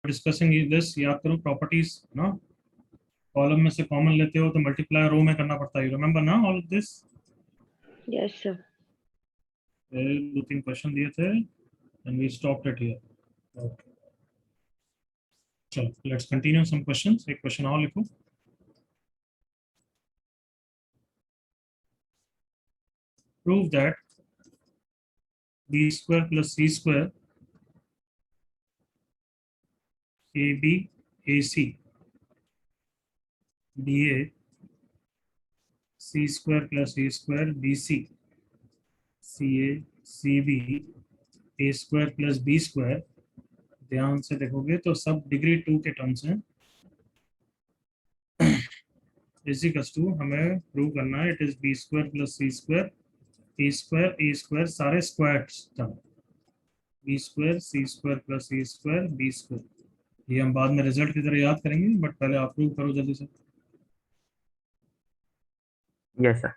Discussing this याद करो properties ना, कॉलम में से कॉमन लेते हो तो मल्टीप्लाई रो में करना पड़ता है, रिमेंबर ना all of this. Yes sir. 2-3 question दिए थे and we stopped it here. Okay चलो लेट्स कंटिन्यू सम क्वेश्चंस। एक क्वेश्चन और लिखो। Prove that b square plus c square ab ac ba c square plus a square bc ca cb a square plus b square, ध्यान से देखोगे तो सब degree 2 के टर्म्स हैं। इजिकल्स टू हमें प्रूव करना है, it is B square plus C square A square सारे squares term, B square C square plus A square B square. ये हम बाद में रिजल्ट की तरह याद करेंगे, बट पहले आप प्रूव करो जल्दी से। Yes sir.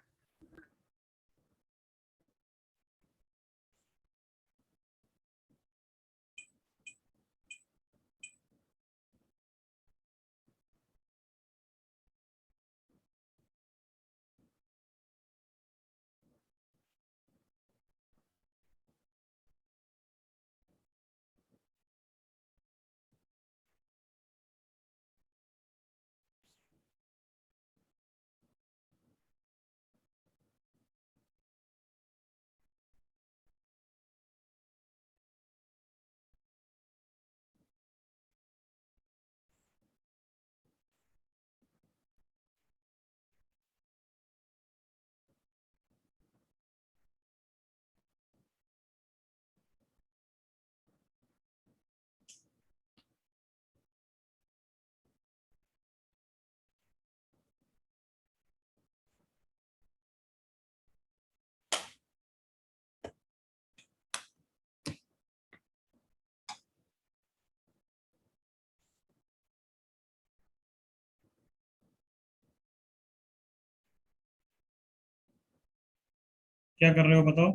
क्या कर रहे हो बताओ,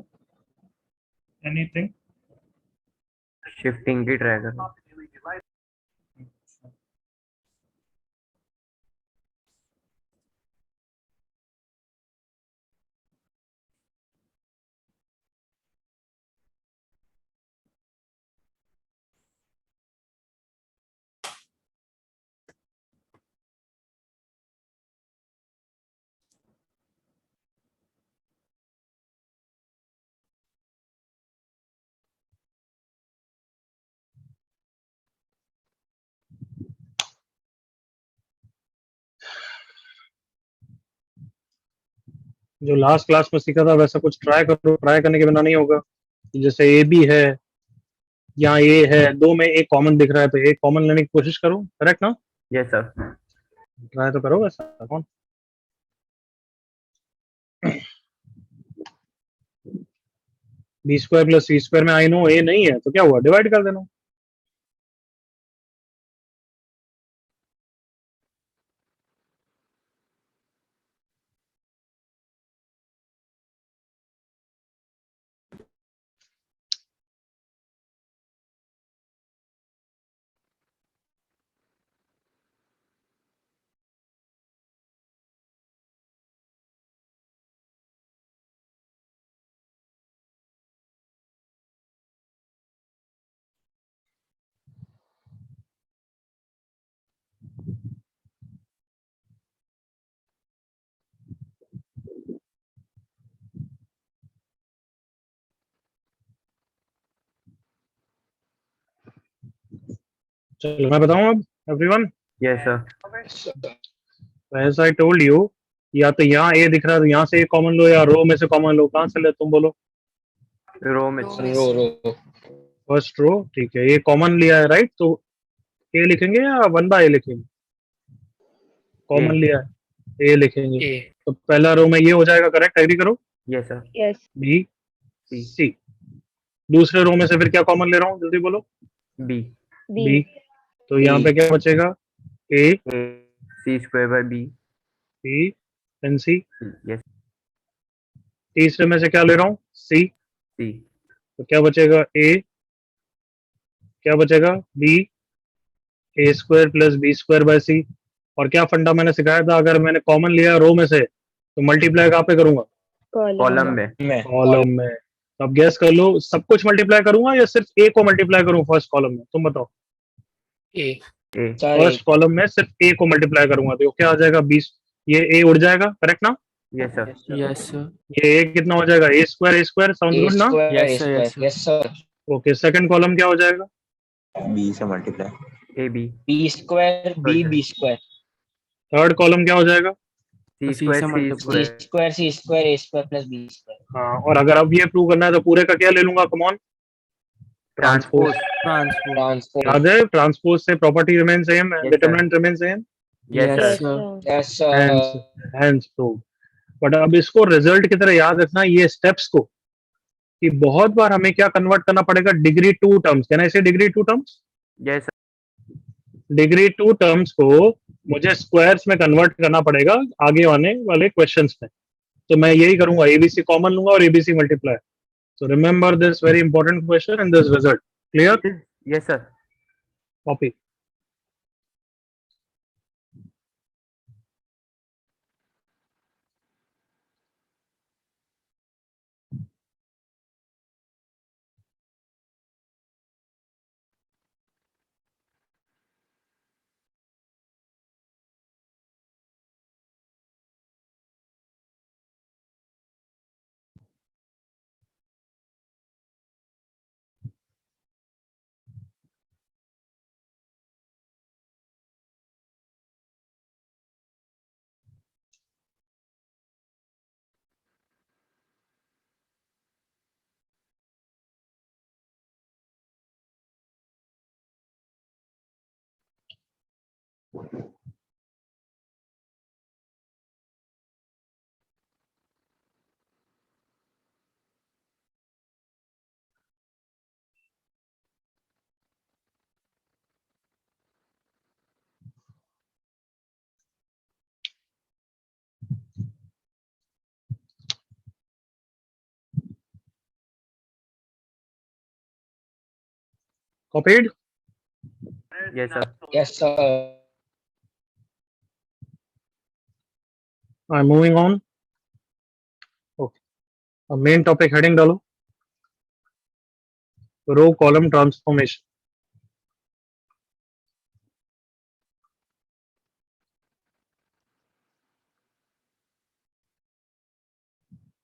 एनीथिंग? शिफ्टिंग की ट्राई कर रहा हूँ। जो लास्ट क्लास में सीखा था वैसा कुछ ट्राई करो, ट्राई करने के बिना नहीं होगा। जैसे ए बी है, यहाँ ए है, दो में एक कॉमन दिख रहा है तो एक कॉमन लेने की कोशिश करो, करेक्ट ना? Yes sir. ट्राई तो करो वैसा। कौन B square plus C square में आई नो ए नहीं है तो क्या हुआ, डिवाइड कर देना। चलो मैं बताऊं अब everyone. Yes sir. As I told you, या तो यहाँ ए दिख रहा है तो यहाँ से एक कॉमन लो, या रो में से कॉमन लो। कहाँ से ले तुम बोलो? रो में। रो फर्स्ट रो, ठीक है। ये कॉमन लिया है राइट, तो ए लिखेंगे या 1/a लिखेंगे? कॉमन लिया है, ए लिखेंगे। ए। तो पहला रो में ये हो जाएगा, करेक्ट? एग्री करो। Yes sir. Yes. B C. दूसरे रो में से फिर क्या कॉमन ले रहा हूँ, जल्दी बोलो। बी। बी। तो यहाँ पे क्या बचेगा? A C square by B. B and C. Yes. तीसरे में से क्या ले रहा हूँ? सी। सी। तो क्या बचेगा? ए। क्या बचेगा? B A square plus B square by C. और क्या फंडा मैंने सिखाया था, अगर मैंने कॉमन लिया रो में से तो मल्टीप्लाई कहाँ पे करूंगा? कॉलम में। कॉलम में। तो अब गैस कर लो, सब कुछ मल्टीप्लाई करूंगा या सिर्फ ए को मल्टीप्लाई करूं फर्स्ट कॉलम में? तुम बताओ। ए। फर्स्ट कॉलम में सिर्फ ए को मल्टीप्लाई करूंगा तो क्या आ जाएगा? 20। ये ए उड़ जाएगा, करेक्ट ना? Yes sir. Yes sir. ये ए कितना हो जाएगा? ए स्क्वायर साउंड गुड ना? Yes sir. Okay, second column क्या हो जाएगा? बी से multiply A B. B square B B square third column क्या हो जाएगा? सी सी स्क्वायर से C multiply। Square. C square A square plus B square. हाँ, और अगर अब ये प्रूव करना है तो पूरे का क्या ले लूंगा? Come on, transpose. ट्रांसपोज। ट्रांसपोज। याद है ट्रांसपोज से property remain same, sir. Determinant remain same, yes Yes, sir. sir. Yes sir. Hence prove. But अब इसको रिजल्ट की तरह याद रखना, ये स्टेप्स को, कि बहुत बार हमें क्या कन्वर्ट करना पड़ेगा? Degree two terms. कहना इसे degree two terms. Yes sir. Degree two terms को मुझे स्क्वायर्स में कन्वर्ट करना पड़ेगा आगे आने वाले क्वेश्चंस में। तो मैं यही करूंगा, एबीसी कॉमन लूंगा और ABC multiply. So remember this very important question in this result. Clear? Yes sir. Copy. Copied? Yes sir. Yes sir. I'm moving on. Okay. अब मेन टॉपिक हेडिंग डालो, row column transformation.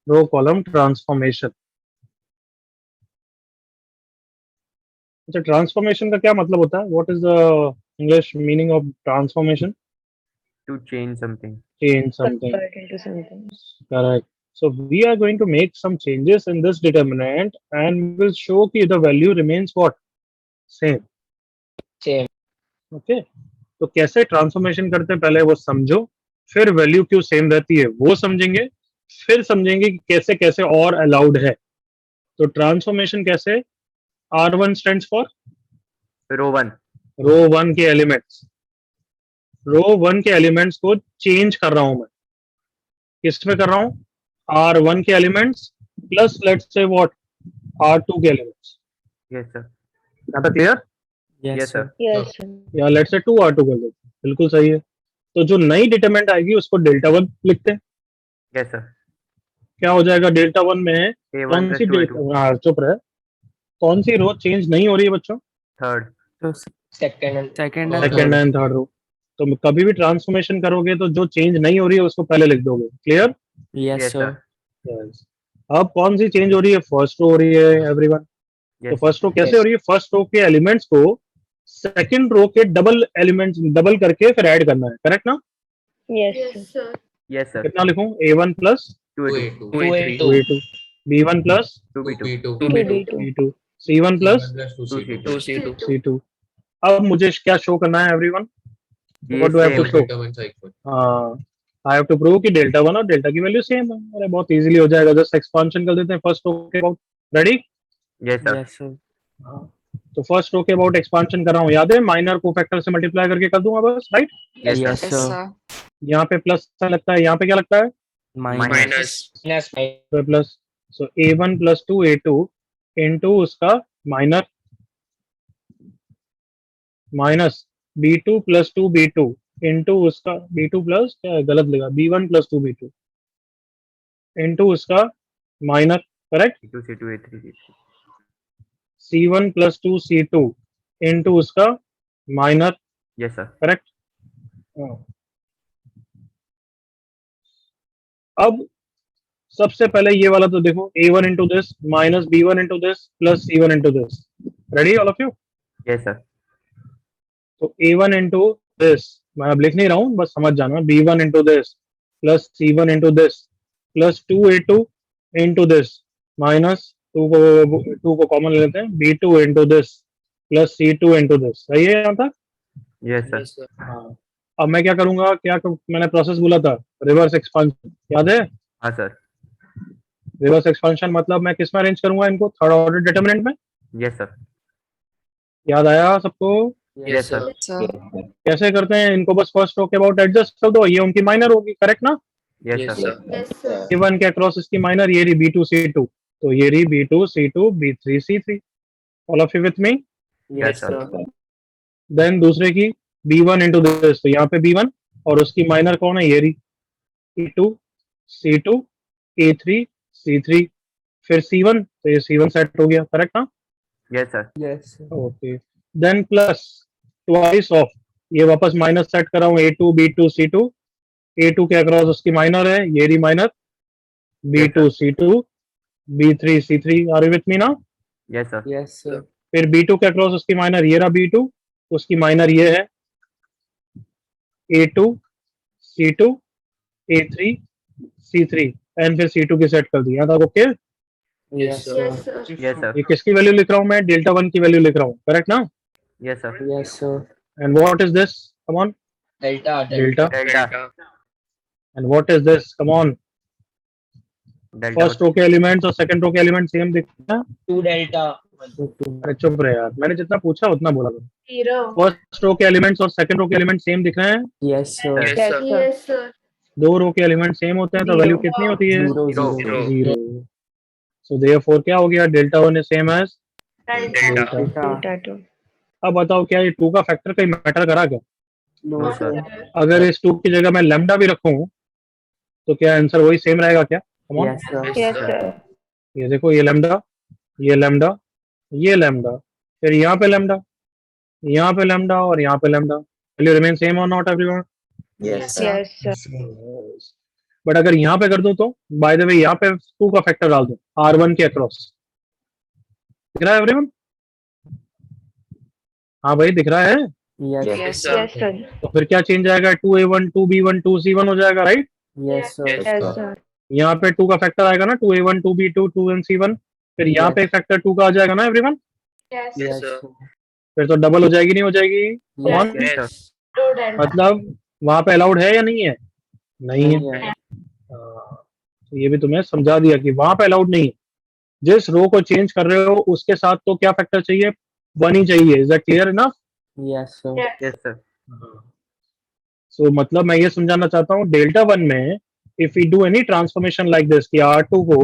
Row column transformation. अच्छा, transformation का क्या मतलब होता है? What is the English meaning of transformation? To change something. Change something. Convert into something. Correct. So we are going to make some changes in this determinant and we'll show कि the value remains what? Same. Same. Okay. तो कैसे transformation करते हैं पहले वो समझो, फिर value क्यों सेम रहती है वो समझेंगे, फिर समझेंगे कि कैसे कैसे और अलाउड है। तो ट्रांसफॉर्मेशन कैसे? R1 stands for row one. Row one के एलिमेंट्स। रो वन के एलिमेंट्स को चेंज कर रहा हूं मैं। किस में कर रहा हूं? R1 के elements plus let's say what? R2 के एलिमेंट्स। Yes sir. यहाँ तक clear? Yes yes sir. Sir. Yes, sir. या लेट्स से 2R2 कर देते हैं। बिल्कुल सही है। तो जो नई डिटरमिनेंट आएगी उसको डेल्टा वन लिखते हैं। Yes sir. क्या हो जाएगा डेल्टा वन में? ए वन कौन plus C two A two. हाँ चुप रहे, कौन सी रो चेंज नहीं हो रही है बच्चों? थर्ड। तो second second second and third row. तो कभी भी ट्रांसफॉर्मेशन करोगे तो जो चेंज नहीं हो रही है उसको पहले लिख दोगे। Clear? Yes yes sir. Sir. Yes. अब कौन सी चेंज हो रही है? फर्स्ट रो हो रही है एवरीवन। तो यस फर्स्ट रो कैसे हो रही है? फर्स्ट रो के एलिमेंट्स को सेकंड रो के डबल एलिमेंट्स डबल करके फिर ऐड करना है, करेक्ट ना? Yes, sir. Yes sir. कितना लिखूं? A1 plus two A two. 2A2 2A2, B1 plus two B two. 2B2. B2, C1 plus two C two. C2। अब मुझे क्या शो करना है एवरीवन? ये What do I have to same show? हाँ, I have to prove कि delta one और delta की वैल्यू सेम है। अरे बहुत इजीली हो जाएगा, जस्ट एक्सपांशन कर देते हैं फर्स्ट रो के about. Ready? Yes sir. Yes sir. तो फर्स्ट रो के अबाउट एक्सपांशन कर रहा हूँ, याद है? माइनर को फैक्टर से मल्टीप्लाई करके कर दूंगा बस, राइट? Yes sir. यहाँ पे प्लस लगता है, यहाँ पे क्या लगता है? Minus. Plus plus. So A1 plus 2A2 into उसका minor minus B2 plus 2B2 into उसका B2 प्लस क्या है, गलत लिखा, B1 प्लस 2B2 इंटू उसका minus, correct, C2 C2 A3 C3 C1 plus 2C2 into उसका माइनस, yes sir करेक्ट। अब सबसे पहले ये वाला तो देखो, A1 into this minus B1 into this plus C1 into this, ready all of you. yes sir तो A1 into this, मैं अब लिख नहीं रहा हूँ, बस समझ जाना, B1 into this plus C1 into this plus 2A2 into this minus two को कॉमन ले लेते हैं, B2 into this plus C2 into this, सही है यहाँ तक? yes sir Yes, sir. हाँ। अब मैं क्या करूंगा, मैंने प्रोसेस बोला था, रिवर्स एक्सपांशन, याद है? हाँ सर रिवर्स एक्सपांशन मतलब मैं किस में अरेंज करूंगा इनको, थर्ड ऑर्डर डिटर्मिनेंट में, yes sir याद आया सबको? yes sir sir. कैसे करते हैं इनको, बस फर्स्ट रो के अबाउट एडजस्ट कर दो, ये उनकी माइनर होगी, करेक्ट ना? yes Yes, sir sir. A1 के अक्रॉस इसकी माइनर, ये रही B2C2, तो ये रही B2C2 B3C3, all of you with me? yes sir then दूसरे की B1 इंटू दिस, तो यहाँ पे B1 और उसकी माइनर कौन है, ये रही E2 C2 A3 C3, फिर C1, तो ये C1 सेट हो गया, करेक्ट ना? yes sir Yes, sir. Okay, then plus twice of, ये वापस माइनस सेट कर रहा हूँ, A2 B2 C2, A2 के अक्रॉस उसकी माइनर है, ये रही minor B2 C2 B3 C3, are you with me ना? yes sir Yes, sir. फिर B2 के अक्रॉस उसकी माइनर ये रहा B2, उसकी माइनर ये है A2 C2 A3 C3, and फिर C2 की सेट कर दी, यहाँ तक okay? Yes, sir. yes sir ये किसकी वैल्यू लिख रहा हूँ मैं, डेल्टा वन की वैल्यू लिख रहा हूँ, करेक्ट ना? yes sir Yes, sir. And what is this, come on, Delta. Delta, delta and what is this, come on, delta first row के एलिमेंट्स और सेकंड रो के एलिमेंट सेम दिखते हैं? 2 delta. अरे चुप रहे यार, मैंने जितना पूछा उतना बोला था। फर्स्ट रो के एलिमेंट्स और सेकंड रो के एलिमेंट सेम दिख रहे हैं? Yes, sir. Yes, sir. दो रो के एलिमेंट सेम होते हैं तो Zero. वैल्यू कितनी होती है? Zero, Zero. zero. Zero. So therefore क्या हो गया, delta one is same as Delta. Delta. Delta. Delta 2. अब बताओ क्या ये टू का फैक्टर कहीं मैटर करा क्या? No, No, sir. sir. अगर इस टू की जगह मैं लैम्डा भी रखूं तो क्या आंसर वही सेम रहेगा क्या? Come on. Yes, sir. Yes, sir. ये देखो, ये लैम्डा, ये लैम्डा, ये लैम्डा, फिर यहाँ पे लैम्डा, यहाँ पे लैम्डा और यहाँ पे लैम्डा, वैल्यू रिमेन सेम और not everyone? Yes. Yes, sir. But अगर यहाँ पे कर दूं तो, बाय द वे यहाँ पे टू का फैक्टर डाल दूं R1 के अक्रॉस, दिख रहा है एवरीवन? हाँ भाई दिख रहा है। Yes, Yes, sir. तो फिर क्या चेंज आएगा, 2A1 2B1 2C1 हो जाएगा, right? yes, sir. Yes, sir. यहाँ पे टू का फैक्टर आएगा ना, 2A1 2B2 2NC1, फिर यहाँ Yes. पे फैक्टर टू का आ जाएगा ना everyone? Yes, Yes, sir. sir. फिर तो डबल हो जाएगी, नहीं हो जाएगी? Come on. Yes, yes sir Two delta. मतलब वहां पे अलाउड है या नहीं है? नहीं है। नहीं है। तो ये भी तुम्हें समझा दिया कि वहां पे अलाउड नहीं है। जिस रो को चेंज कर रहे हो उसके साथ तो क्या फैक्टर चाहिए, वन ही चाहिए। Is that clear enough? Yes, sir. yes sir सो मतलब मैं ये समझाना चाहता हूँ, डेल्टा वन में if you do any transformation like this कि R2 को,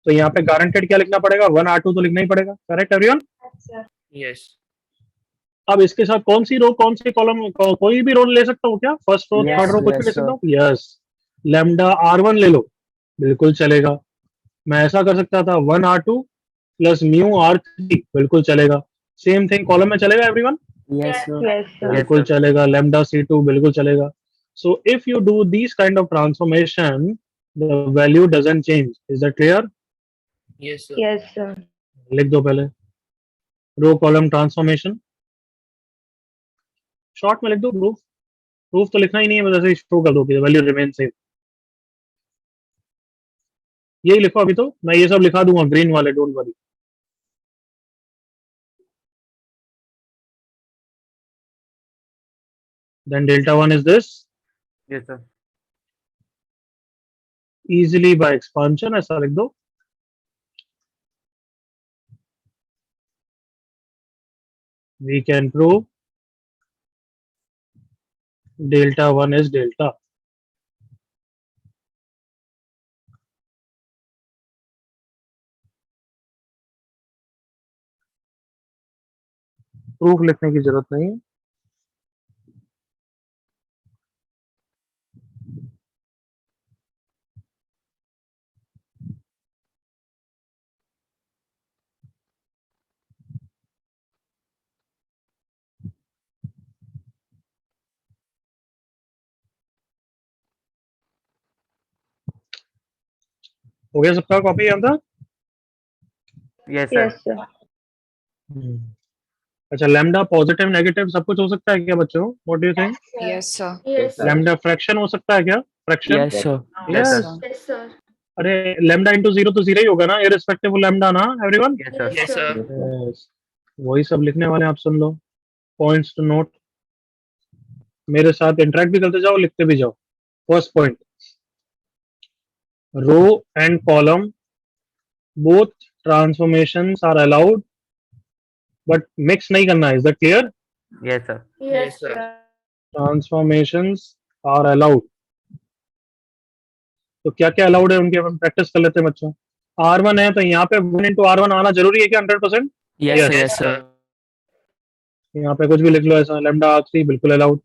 तो यहाँ पे गारंटेड क्या लिखना पड़ेगा, 1 R2 तो लिखना ही पड़ेगा, करेक्ट एवरीवन? Yes. अब इसके साथ कौन सी रो कौन सी कॉलम कोई भी रो ले सकता हूँ क्या, first row Yes, third row कुछ भी yes, ले सकता sir. हूँ? यस। लैम्डा R1 ले लो, बिल्कुल चलेगा। मैं ऐसा कर सकता था 1 R2 प्लस म्यू R3, बिल्कुल चलेगा। सेम थिंग कॉलम में चलेगा everyone? Yes, sir. Yes, sir. बिल्कुल sir. चलेगा। लैम्डा C2 बिल्कुल चलेगा। So if you do this kind of transformation the value doesn't change. Is that clear? Yes, sir. Yes, sir. लिख दो पहले, रो कॉलम ट्रांसफॉर्मेशन शॉर्ट में लिख दो। प्रूफ, प्रूफ तो लिखना ही नहीं है, बस ऐसे ही शो कर दो कि वैल्यू रिमेन सेम। यही लिखो अभी, तो मैं ये सब लिखा दूंगा ग्रीन वाले, don't worry. Then delta one is this, yes sir easily by expansion, ऐसा लिख दो। We can prove delta one is delta. Proof लिखने की जरूरत नहीं है। हो गया सबका कॉपी यहाँ था? Yes, sir. Yes, sir. अच्छा, लैम्डा पॉजिटिव नेगेटिव सब कुछ हो सकता है क्या बच्चों? What do you think? Yes, sir. Yes, sir. Lambda fraction हो सकता है क्या? Fraction? Yes, sir. Yes, Yes. sir. Yes, sir. अरे लैम्डा इंटू जीरो तो जीरो ही होगा ना, इररिस्पेक्टिव ऑफ लैम्डा ना everyone? Yes, sir. Yes, sir. Yes. वही सब लिखने वाले हैं, आप सुन लो। पॉइंट्स टू नोट, मेरे साथ इंटरेक्ट भी करते जाओ, लिखते भी जाओ। First point, row and column both transformations are allowed but mix नहीं करना है। Is that clear? Yes, sir. Yes, sir. sir. Transformations are allowed. तो क्या क्या अलाउड है उनके हम प्रैक्टिस कर लेते हैं बच्चों। R1 है तो यहाँ पे 1 इंटू R1 आना जरूरी है क्या 100%? Yes, Yes. sir. Yes, sir. यहाँ पे कुछ भी लिख लो ऐसा, लैम्डा R3 बिल्कुल अलाउड।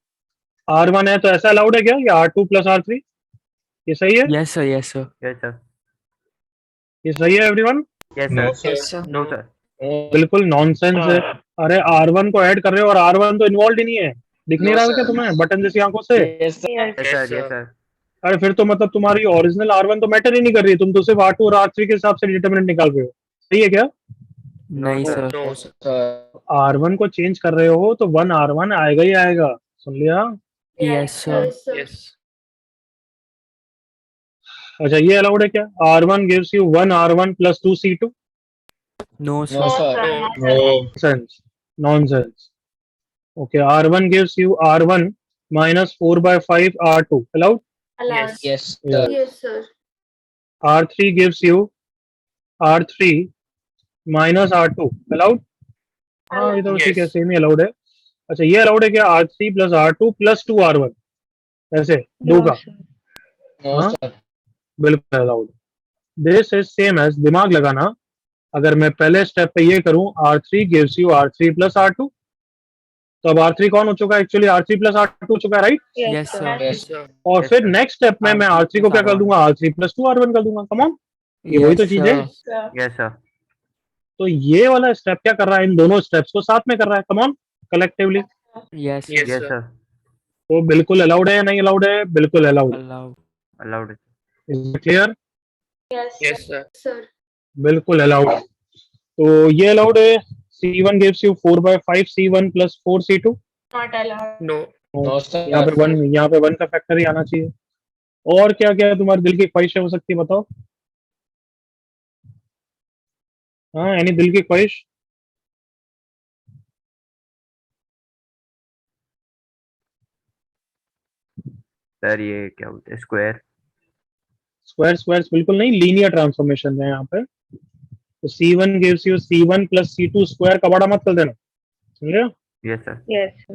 R1 है तो ऐसा अलाउड है क्या, या R2 प्लस R3? ये सही है? Yes, sir. Yes, sir. Yes, sir. ये सही है everyone? Yes, No, sir. Yes, sir. No, sir. बिल्कुल नॉनसेंस है। अरे R1 को ऐड कर रहे हो और R1 तो इन्वॉल्व ही नहीं है, दिख नहीं No, रहा क्या sir. तुम्हें बटन जैसी आंखों से? Yes, sir. Yes. Yes, sir. Yes, sir. अरे फिर तो मतलब तुम्हारी ओरिजिनल R1 तो मैटर ही नहीं कर रही, तुम तो सिर्फ R2 और R3 के हिसाब से डिटरमिनेंट निकाल रहे हो। सही है क्या? नहीं, sir. sir. No, sir. R1 को चेंज कर रहे हो तो 1 R1 आएगा ही आएगा, सुन लिया? Yes, sir. Yes, sir. Yes. अच्छा, ये अलाउड है क्या? R1 gives you 1 R1 plus 2 C2? No, sir. No, sir. No. No. Nonsense. Nonsense. Okay, R1 gives you R1 minus 4 by 5 R2. Allowed? Allowed. Yes. Yeah. Yes, sir. R3 gives you R3 minus R2. Allowed? हाँ, ये तो Yes. ठीक है, same ही allowed है। अच्छा, ये allowed है क्या? R3 plus R2 plus 2 R1, ऐसे दो का? No, हाँ, sir. बिल्कुल allowed. This is same as, दिमाग लगाना, अगर मैं पहले स्टेप पे ये करूं R3 gives you R3 plus R2, तो अब R3 कौन हो चुका है? एक्चुअली R3 plus R2 हो चुका है, right? Yes, sir. Yes, sir. और Yes, फिर sir. नेक्स्ट स्टेप में मैं R3 R3 को क्या कर R1. दूंगा? R3 plus 2 R1 कर दूंगा। कम ऑन, ये वही तो Yes, चीज है। sir. Sir. Yes, sir. तो ये वाला स्टेप क्या कर रहा है? इन दोनों स्टेप्स को साथ में कर रहा है। Come on, collectively. Yes, Yes, sir. Yes, sir. तो बिल्कुल अलाउड है या नहीं अलाउड है? बिल्कुल allowed. Allowed. Allowed. Is clear? Yes, Yes, sir. sir. बिल्कुल अलाउड। तो ये अलाउड है। C1 gives you 4 by 5 C1 plus 4 C2। Not allowed. No. No, sir. यहाँ पे 1 का फैक्टर ही आना चाहिए। और क्या क्या तुम्हारे दिल की ख्वाहिश हो सकती है, बताओ? हाँ, यानी दिल की ख्वाहिश? सर ये क्या बोलते हैं, स्क्वायर? स्क्वायर स्क्वायर्स बिल्कुल नहीं, लीनियर ट्रांसफॉर्मेशन है यहाँ पे। तो C1 gives you C1 plus C2 square का बड़ा मत कर देना, समझे? Yes, sir. Yes.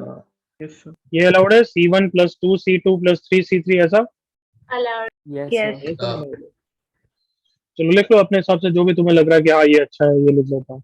Yes, sir. ये अलाउड है। C1 plus 2 C2 plus 3 C3 ऐसा। Allowed. Yes, Yes. sir. चलो लिख लो अपने हिसाब से, जो भी तुम्हें लग रहा है कि हाँ ये अच्छा है, ये लिख लेता हूँ।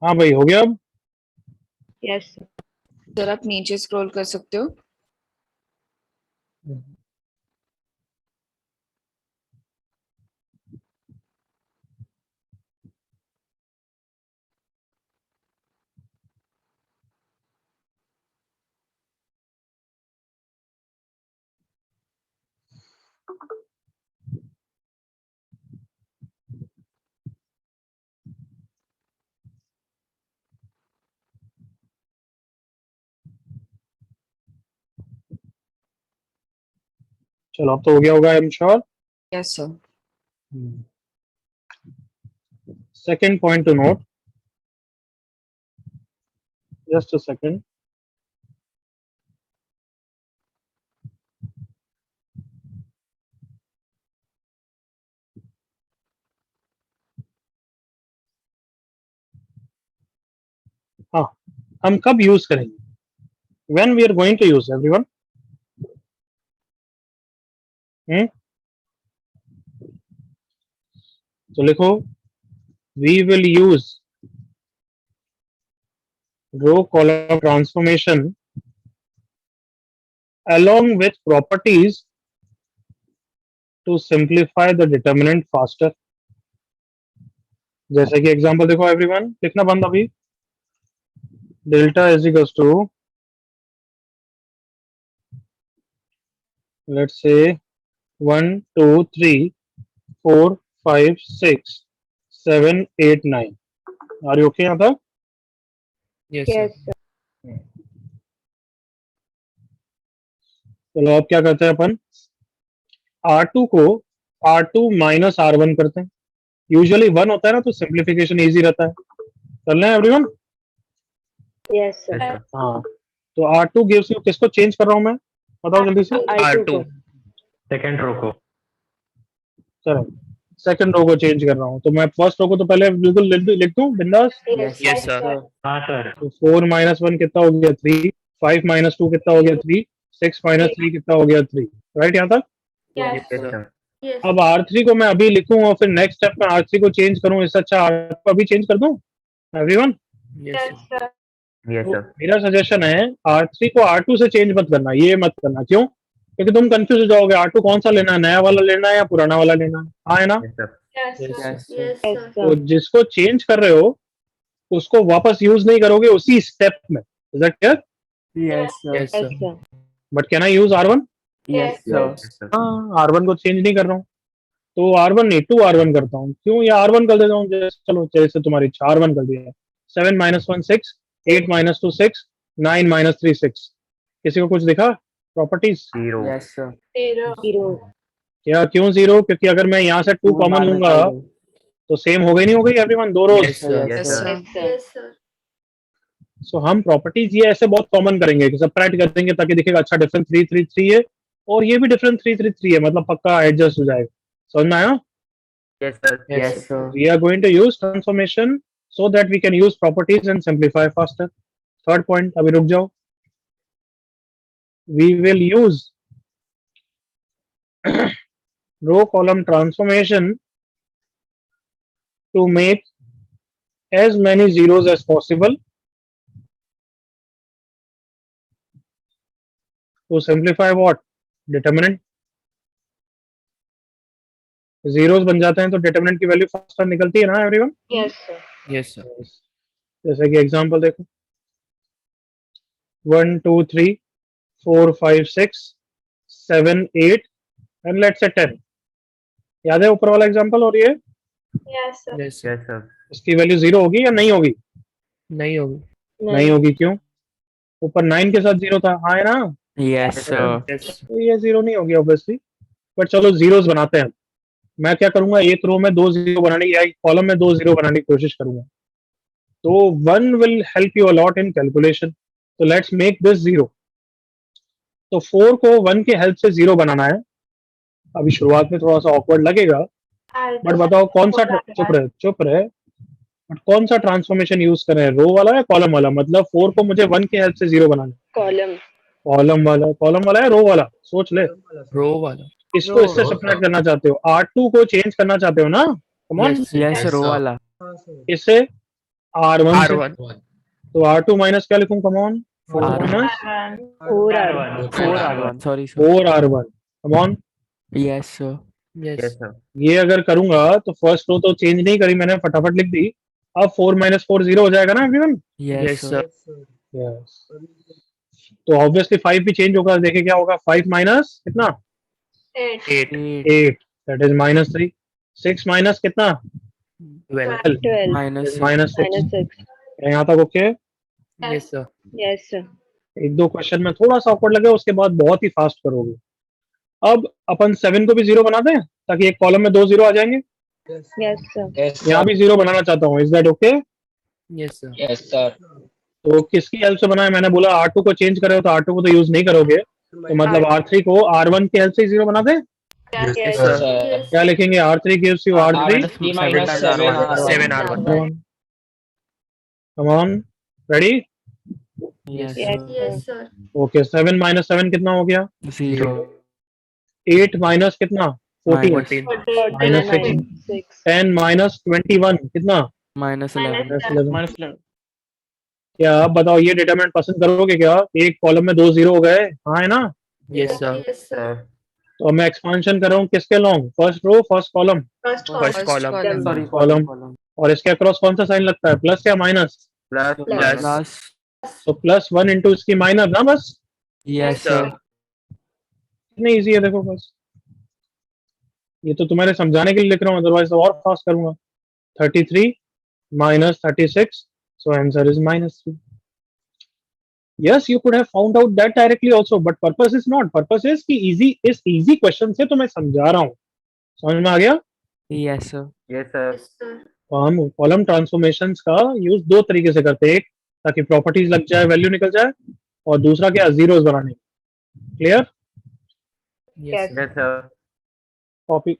हाँ भाई, हो गया अब? Yes, sir. सर आप नीचे स्क्रॉल कर सकते हो। चलो अब तो हो गया होगा, I am sure. Yes, sir. Second point to note. Just a second. हाँ, हम कब यूज करेंगे? When we are going to use, everyone? तो लिखो, we will use row column transformation along with properties to simplify the determinant faster. जैसे कि example देखो everyone, लिखना बंद अभी. Delta is equals to, let's say 1 2 3 4 5 6 7 8 9. Are you okay यहाँ तक? Yes, sir. Yes, sir. चलो अब क्या करते हैं अपन, R2 को R2 माइनस R1 करते हैं. यूजुअली 1 होता है ना, तो सिंप्लीफिकेशन इजी रहता है. कर लें everyone? Yes, sir. Yes, sir. हाँ, तो R2 गिव्स यू, किसको चेंज कर रहा हूँ मैं, बताओ जल्दी से. R2. सेकंड रो को. चलो सेकंड रो को चेंज कर रहा हूँ, तो मैं फर्स्ट रो को तो पहले बिल्कुल लिख दूं बिंदास. Yes, sir. हाँ सर. तो 4 माइनस 1 कितना हो गया 3, 5 माइनस 2 कितना हो गया 3, 6 माइनस 3 कितना हो गया 3. राइट यहाँ तक. Yes, Yes, sir. sir. Yes. अब R3 को मैं अभी लिखूं और फिर नेक्स्ट स्टेप में R3 को चेंज करूं, इससे अच्छा R को अभी चेंज कर दूं everyone. Yes, Yes, sir. sir. Yes, sir. मेरा सजेशन है R3 को R2 से चेंज मत करना, ये मत करना. क्यों? क्योंकि तुम कंफ्यूज हो जाओगे, R2 कौन सा लेना है, नया वाला लेना है या पुराना वाला लेना है. हाँ है ना. Yes, sir. Yes, sir. Yes, sir. Yes, Yes, sir. तो जिसको चेंज कर रहे हो उसको वापस यूज नहीं करोगे उसी स्टेप में. Is that clear? Yes, sir. Yes, Yes, sir. sir. But can I use R1? Yes, sir. Yes, sir. हाँ, R1 को चेंज नहीं कर रहा हूँ, तो R1 नहीं 2 R1 करता हूँ. क्यों? या R1 कर देता हूँ. चलो जैसे तुम्हारी इच्छा, R1 कर दिया. 7 माइनस 1 6, 8 माइनस 2 6, 9 माइनस 3 6. किसी को कुछ दिखा properties? Zero. Yes, sir. Zero. क्या? क्यों जीरो? क्योंकि अगर मैं यहाँ से 2 कॉमन लूंगा तो सेम हो गई नहीं हो गई एवरीवन, दो रोज. Yes, sir. Yes, Yes, sir. sir. Yes, sir. Yes, sir. सो हम प्रॉपर्टीज ये ऐसे बहुत कॉमन करेंगे कि सबट्रैक्ट कर देंगे ताकि दिखेगा अच्छा डिफरेंस 3 3 3 है और ये भी डिफरेंस 3 3 3 है, मतलब पक्का एडजस्ट हो जाएगा. समझ में आया? Yes, sir. Yes, sir. We are going to use transformation so that we can use properties and simplify faster. Third point, अभी रुक जाओ. We will use row column transformation to make as many zeros as possible. To simplify what? Determinant. zeros बन जाते हैं तो determinant की value faster निकलती है ना everyone. Yes, sir. Yes, sir. जैसे कि एग्जांपल देखो, 1 2 3 4 5 6 7 8 एंड लेट्स से 10. याद है ऊपर वाला एग्जांपल? और ये Yes, sir. Yes, sir. Yes, sir. इसकी वैल्यू 0 होगी या नहीं होगी? नहीं होगी. नहीं होगी. क्यों? ऊपर 9 के साथ 0 था. हाँ है ना. Yes, sir. Yes. तो ये 0 नहीं होगी ऑब्वियसली. बट चलो जीरोस बनाते हैं. मैं क्या करूंगा, एक रो में 2 0 बनाने की या एक कॉलम में 2 0 बनाने की कोशिश करूंगा. तो 1 will help you a lot in calculation. तो लेट्स मेक दिस 0. तो 4 को 1 के हेल्प से 0 बनाना है. अभी शुरुआत में थोड़ा सा ऑकवर्ड लगेगा, I'll बट do बताओ कौन सा, that. चुप रहे. बट कौन सा ट्रांसफॉर्मेशन यूज करें, रो वाला या कॉलम वाला? मतलब 4 को मुझे 1 के हेल्प से 0 बनाना है. Column. कॉलम वाला या रो वाला? सोच ले. Row वाला. इसको इससे सेपरेट करना चाहते हो, R2 को चेंज करना चाहते हो ना. Come on. Yes, Yes, sir. row वाला. इससे R1 से. R1. तो R2 माइनस क्या लिखूं? Come on. 4 R1. Minus Four Four R1. Sorry, sir. 4 R1. Come on. Yes, sir. Yes. Yes, sir. ये अगर करूंगा तो फर्स्ट रो तो चेंज नहीं करी मैंने, फटाफट लिख दी. अब 4 माइनस 4 0 हो जाएगा ना everyone. Yes, Yes, sir. sir. Yes. तो ऑब्वियसली 5 भी चेंज होगा. देखिए क्या होगा. 5 माइनस कितना? 8. 8. 8. That is minus 3. 6 माइनस कितना? 12. 12. Minus minus 6. Minus 6. यहाँ तक okay. Yes, sir. Yes, sir. एक दो क्वेश्चन में थोड़ा सा ऑकवर्ड लगे, उसके बाद बहुत ही फास्ट करोगे. अब अपन 7 को भी 0 बना दें ताकि एक कॉलम में 2 0 आ जाएंगे। Yes, sir. यहाँ भी 0 बनाना चाहता हूँ, is that okay? Yes, sir. तो किसकी हेल्प से बनाया? मैंने बोला R2 को चेंज करे हो, तो R2 को तो यूज नहीं करोगे, तो मतलब R3 को R1 की हेल्प से 0 बना दें। Yes, Yes, sir. sir. क्या लिखेंगे? R3 gives you R3 7 R1. come on ready? Yes, Yes, sir. yes, sir. Okay 7 minus 7 कितना हो गया? 0. 8 माइनस कितना? 14 Minus. माइनस 6 10 माइनस 21 कितना? Minus 11. Minus 11। क्या आप बताओ, ये डिटरमिनेंट पसंद करोगे क्या? एक कॉलम में 2 0 हो गए, हाँ है ना? Yes, sir. Yes, sir. तो अब मैं एक्सपांशन कर रहा हूँ किसके long? First row first column First First column. Sorry, Column. column. और इसके अक्रॉस कौन सा साइन लगता है? प्लस या माइनस? Plus Plus. Plus. तो प्लस 1 इंटू इसकी माइनस ना, बस Yes, sir. sir. इतनी इजी है, देखो बस। ये तो तुम्हारे समझाने के लिए लिख रहा हूँ, अदरवाइज तो और फास्ट करूंगा। 33 minus 36, so answer is -3. Yes, you could have found out that directly also, but purpose is not. Purpose is कि इस easy question से तो मैं समझा रहा हूँ, समझ में आ गया? Yes, sir. Yes sir Yes, sir. तो हम कॉलम ट्रांसफॉर्मेशंस का यूज दो तरीके से करते हैं, एक ताकि प्रॉपर्टीज लग जाए, वैल्यू निकल जाए, और दूसरा क्या, जीरोस बनाने। Clear? Yes, sir. Yes sir copy.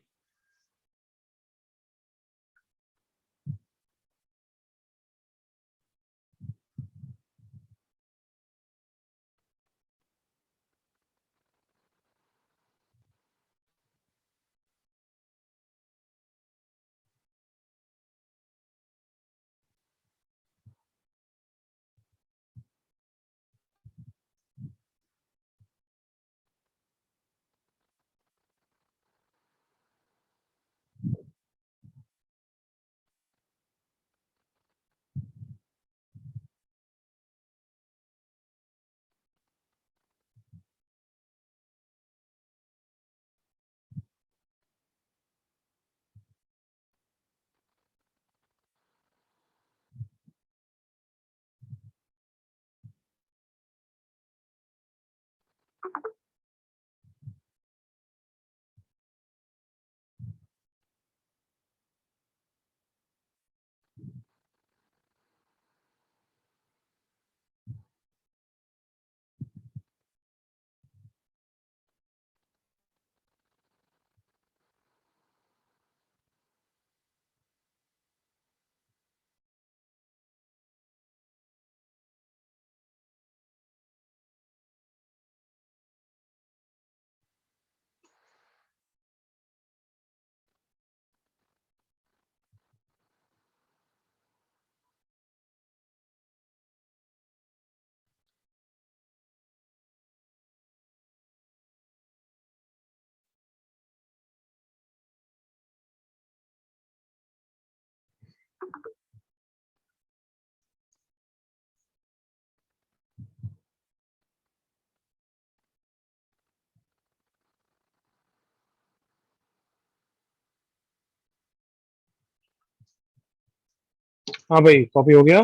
हाँ भाई, कॉपी हो गया?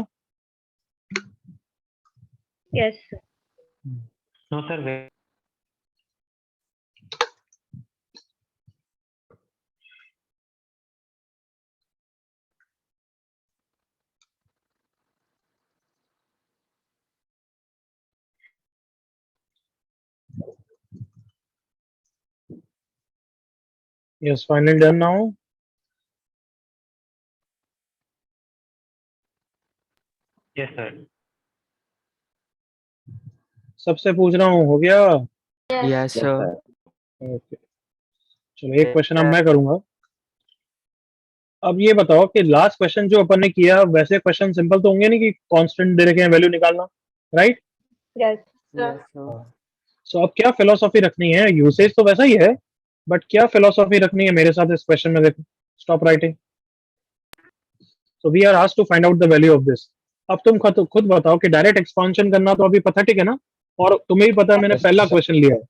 Yes, sir. No, sir. Wait. Yes, finally done now. Yes, sir. सबसे पूछ रहा हूँ, हो गया? Yes, sir. ओके, चलो एक क्वेश्चन अब मैं करूंगा। अब ये बताओ कि लास्ट क्वेश्चन जो अपन ने किया, वैसे क्वेश्चन सिंपल तो होंगे नहीं कि कांस्टेंट दे रखे हैं, वैल्यू निकालना, right? Yes, sir. Yes, sir. सो अब क्या फिलोसॉफी रखनी है? यूसेज तो वैसा ही है, बट क्या फिलोसॉफी रखनी है मेरे साथ इस क्वेश्चन में? देखो, stop writing. So we are asked to find out the value of this. अब तुम खुद बताओ कि डायरेक्ट एक्सपांशन करना तो अभी पथेटिक है ना, और तुम्हें भी पता है मैंने पहला क्वेश्चन लिया है,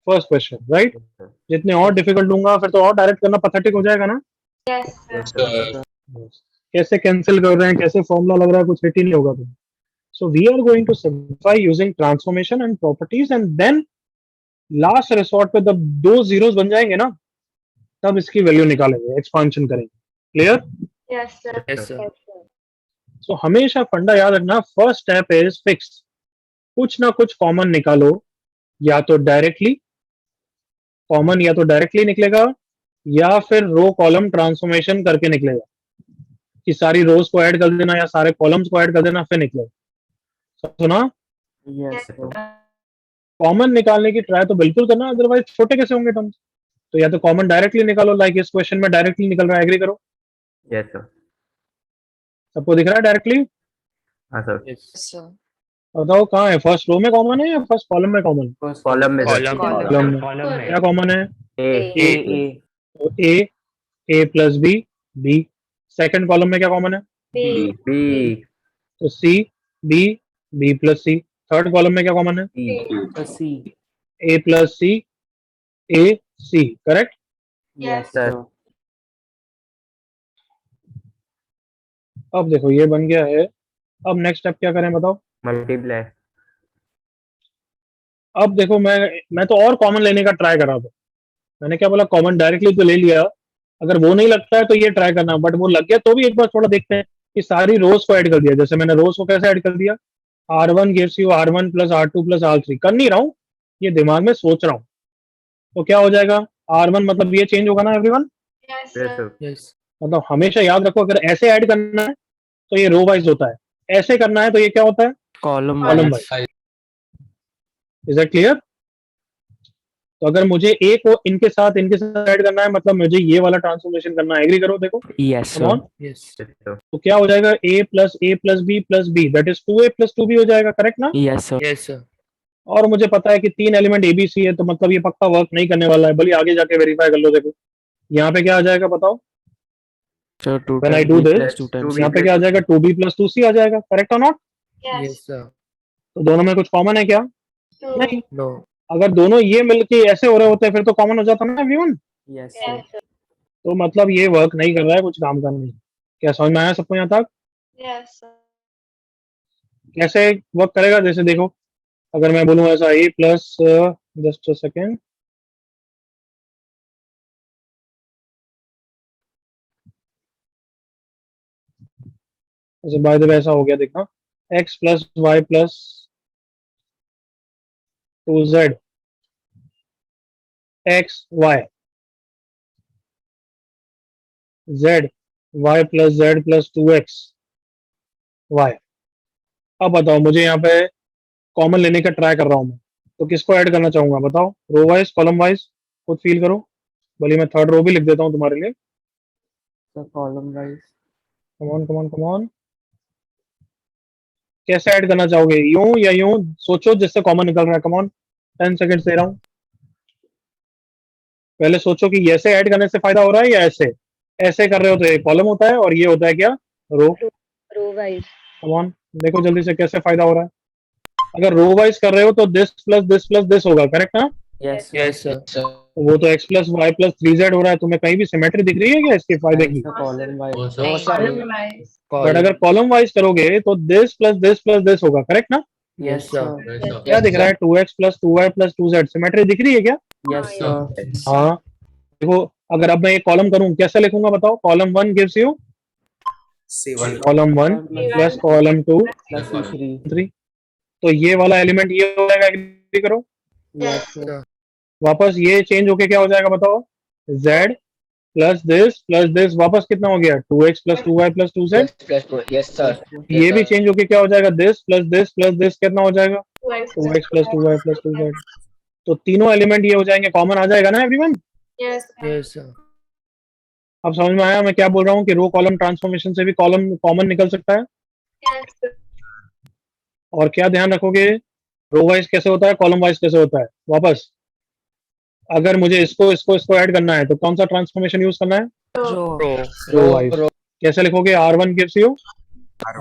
फर्स्ट क्वेश्चन, राइट? जितने और डिफिकल्ट लूंगा फिर तो और डायरेक्ट करना पथेटिक हो जाएगा ना। Yes, sir. कैसे कैंसिल कर रहे हैं, कैसे फॉर्मूला लग रहा है, कुछ हिट ही नहीं होगा तुम्हें। So we are going to simplify using transformation and properties, and then last resort पे जब दो जीरोस बन जाएंगे ना, तब इसकी वैल्यू निकालेंगे, एक्सपांशन करेंगे। Clear? Yes, sir. Yes, sir. Yes, sir. सो हमेशा फंडा याद रखना, फर्स्ट स्टेप इज फिक्स, कुछ ना कुछ कॉमन निकालो, या तो डायरेक्टली कॉमन, या तो डायरेक्टली निकलेगा, या फिर रो कॉलम ट्रांसफॉर्मेशन करके निकलेगा, कि सारी रोज को ऐड कर देना या सारे कॉलम्स को ऐड कर देना, फिर निकलेगा। सुना? Yes, sir. कॉमन निकालने की ट्राई तो बिल्कुल करना, अदरवाइज छोटे कैसे होंगे टर्म्स। तो या तो कॉमन डायरेक्टली निकालो, लाइक इस क्वेश्चन में डायरेक्टली निकल रहा है, एग्री करो। Yes, sir. सबको दिख रहा है डायरेक्टली? हाँ सर। Yes. sir. बताओ कहाँ है, फर्स्ट रो में कॉमन है या फर्स्ट कॉलम में कॉमन? कॉलम में सर। Column. कॉलम में कॉलम में क्या कॉमन है? ए तो A plus B, B. Second column में क्या कॉमन है? B. बी तो C, B, B plus C. Third column में क्या कॉमन है? C. A plus C, A C. Correct? Yes, sir. अब देखो ये बन गया है। अब नेक्स्ट स्टेप क्या करें बताओ? मल्टीप्लाई। अब देखो मैं तो और कॉमन लेने का ट्राई कर रहा था। मैंने क्या बोला, कॉमन डायरेक्टली तो ले लिया, अगर वो नहीं लगता है तो ये ट्राई करना, बट वो लग गया तो भी एक बार थोड़ा देखते हैं कि सारी रोज को ऐड कर दिया। जैसे मैंने रोज को कैसे ऐड कर दिया, R1 gives you R1 plus R2 plus R3। कर नहीं रहा हूँ, ये दिमाग में सोच रहा हूँ। तो क्या हो जाएगा, R1 मतलब ये चेंज होगा ना everyone? Yes, yes sir. Sir. Yes. मतलब हमेशा याद रखो, अगर ऐसे ऐड करना है तो ये रो वाइज होता है, ऐसे करना है तो ये क्या होता है, Column column wise. Wise. Is that clear? तो अगर मुझे ए को इनके साथ ऐड करना है, मतलब मुझे ये वाला ट्रांसफॉर्मेशन करना है। एग्री करो, देखो Yes, come on. sir. Yes. Yes sir. तो क्या हो जाएगा, A plus B that is 2a plus 2b हो जाएगा। करेक्ट ना? Yes, sir. Yes, sir. और मुझे पता है कि 3 एलिमेंट एबीसी है, तो मतलब ये पक्का वर्क नहीं करने वाला है, भले आगे जाके वेरीफाई कर लो। देखो यहाँ पे क्या आ जाएगा बताओ, So 2 When I times do B this, plus 2 times 2B C. यहाँ पे क्या आ जाएगा, 2b प्लस 2c आ जाएगा। करेक्ट और नॉट? Yes. Yes, sir. तो दोनों में कुछ कॉमन है क्या? Two. नहीं। No. अगर दोनों ये मिलके ऐसे हो रहे होते फिर तो कॉमन हो जाता ना everyone. Yes, sir. Yes, sir. तो मतलब ये वर्क नहीं कर रहा है, कुछ काम का नहीं। क्या समझ में आया सबको यहाँ तक? Yes, sir. कैसे वर्क करेगा, जैसे देखो, अगर मैं बोलूँ ऐसा A plus, just a second, जैसे बाय द वे ऐसा हो गया, देखना, x plus y plus 2z x y, z y plus z plus 2x y। अब बताओ, मुझे यहाँ पे कॉमन लेने का ट्राई कर रहा हूँ मैं, तो किसको ऐड करना चाहूंगा बताओ, रो वाइज कॉलम वाइज? खुद फील करो, भले मैं थर्ड रो भी लिख देता हूँ तुम्हारे लिए। So column wise. Come on come on come on. कैसे ऐड करना चाहोगे, यूं या यूं? सोचो जिससे कॉमन निकल रहा है। कम ऑन, 10 सेकंड दे रहा हूँ, पहले सोचो कि ऐसे ऐड करने से फायदा हो रहा है या ऐसे। ऐसे कर रहे हो तो ये कॉलम होता है और ये होता है क्या, रो। Row wise. कम ऑन, देखो जल्दी से कैसे फायदा हो रहा है। अगर रो वाइज कर रहे हो तो दिस प्लस दिस होगा। करेक्ट ना? Yes, sir. Yes, sir. तो वो तो x plus y plus 3z हो रहा है। तुम्हें कहीं भी सिमेट्री दिख रही है क्या इसके फायदे And की? the column wise. No, sir. Wise. But अगर कॉलम वाइज करोगे तो दिस प्लस दिस होगा। करेक्ट ना? Yes, sir. sir. क्या दिख रहा है, 2x plus 2y plus 2z। Symmetry दिख रही है क्या? Yes, sir. हाँ। देखो अगर अब मैं एक कॉलम करूं, कैसे लिखूंगा बताओ? Column 1 gives you column 1 plus column 2 Plus C3. 3। तो ये वाला एलिमेंट ये हो जाएगा, एग्री करो। Yes, sir. Sir. वापस ये चेंज होके क्या हो जाएगा बताओ, z प्लस दिस वापस कितना हो गया, 2x plus 2y plus 2z। Yes, sir. ये भी चेंज होके क्या हो जाएगा, दिस प्लस दिस कितना हो जाएगा, 2x. 2x plus 2y plus 2z। तो तीनों एलिमेंट ये हो जाएंगे, कॉमन आ जाएगा ना everyone? Yes, sir. Yes, sir. अब समझ में आया मैं क्या बोल रहा हूँ कि रो कॉलम ट्रांसफॉर्मेशन से भी कॉलम कॉमन निकल सकता है। Yes, sir. और क्या ध्यान रखोगे, रो वाइज कैसे होता है, कॉलम वाइज कैसे होता है। वापस अगर मुझे इसको ऐड करना है तो कौन सा ट्रांसफॉर्मेशन यूज करना है, Row. Row wise. कैसे लिखोगे, R1 gives you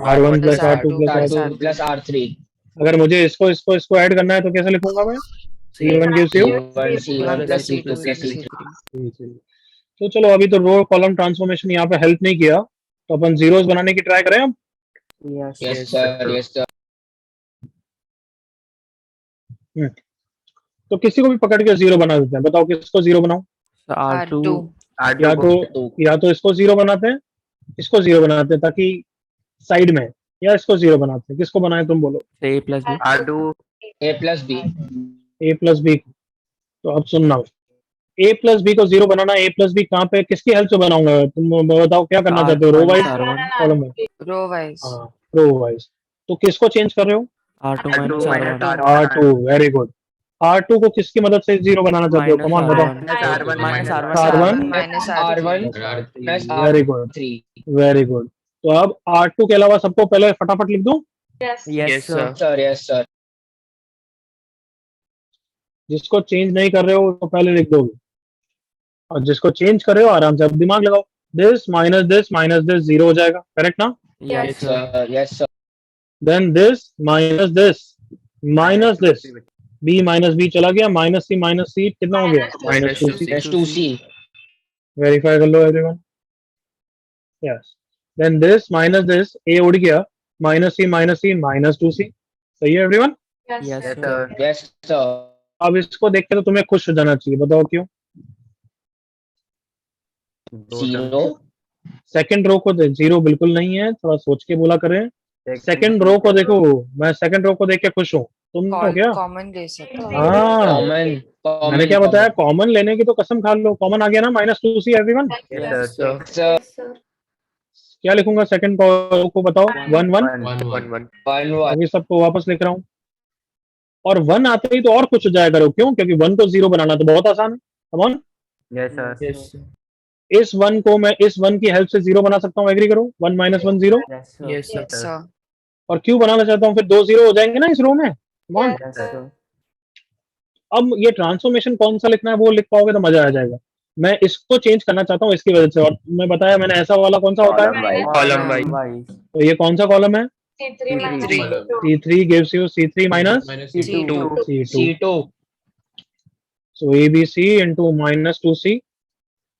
R1 plus R2 plus R3 plus R3. अगर मुझे इसको ऐड करना है तो कैसे लिखूंगा मैं, C1 gives you. C1 plus C2 plus C3. तो चलो अभी तो रो कॉलम ट्रांसफॉर्मेशन यहाँ पे हेल्प नहीं किया, तो अपन जीरोस बनाने की ट्राई करें अब। Yes, Yes, sir. Yes, sir. तो किसी को भी पकड़ के जीरो बना देते हैं, बताओ किसको जीरो बनाओ? R2 R2 या को तो या तो इसको जीरो बनाते हैं, इसको जीरो बनाते हैं ताकि साइड में, या इसको जीरो बनाते हैं, किसको बनाए तुम बोलो? A plus B. R2 A plus B. A plus B. तो अब सुनना, ए प्लस बी को जीरो बनाना, ए प्लस बी कहाँ पे किसकी हेल्प से बनाऊंगा? तुम बताओ क्या करना चाहते हो, रो वाइज R1 कॉलम में? row wise हाँ, रो वाइज। तो किसको चेंज कर रहे हो? R2 R2 minus minus R1 R2, very good. R2 को किसकी मदद से जीरो बनाना चाहते हो? minus कमान बताओ। R1 minus R1 minus R1 R1 minus R1 R3 plus very good, R3. Very good. तो अब R2 के अलावा सबको पहले फटाफट लिख दूं, Yes. yes sir Sir, yes, sir. जिसको चेंज नहीं कर रहे हो तो पहले लिख दोगे, और जिसको चेंज कर रहे हो आराम से अब दिमाग लगाओ। दिस माइनस दिस जीरो हो जाएगा, करेक्ट ना? yes Yes, sir sir. Yes, sir. Then this minus this, B minus B चला गया, माइनस सी कितना हो गया? Minus two C. Yes, 2C. Verify कर लो everyone. Yes, then this minus this, A उड़ गया, minus C minus two C. सही है everyone? Yes. yes Yes, sir sir. Yes, sir. अब इसको देख के तो तुम्हें खुश हो जाना चाहिए, बताओ क्यों? Zero. सेकंड रो को जीरो बिल्कुल नहीं है, थोड़ा सोच के बोला करें। सेकंड रो को देखो, मैं सेकंड रो को देख के खुश हूँ, तुम हो क्या? common ले सकते हो हाँ, Common. मैंने क्या बताया? कॉमन लेने की तो कसम खा लो, कॉमन आ गया ना, minus two see everyone. Yes, sir. Sir, क्या लिखूंगा सेकंड को बताओ? 1 1। 1 1 1. अभी सबको वापस लिख रहा हूँ, और 1 आते ही तो और खुश हो जाया करो, क्यों? क्योंकि 1 को जीरो बनाना तो बहुत आसान है। Come on, Yes, sir. yes sir इस 1 को मैं इस 1 की हेल्प से जीरो बना सकता हूँ, एग्री करो? 1 minus 1 zero. yes sir yes sir और क्यों बनाना चाहता हूँ? फिर दो जीरो हो जाएंगे ना इस रो में। कम ऑन, yes sir अब ये ट्रांसफॉर्मेशन कौन सा लिखना है वो लिख पाओगे तो मजा आ जाएगा। मैं इसको चेंज करना चाहता हूँ इसकी वजह से, और मैं बताया मैंने ऐसा वाला कौन सा होता है, Column wise. wise तो ये कौन सा कॉलम है? C3 minus C3. C2. C3 gives you C3 minus C2 C2, C2. so ABC into minus 2C।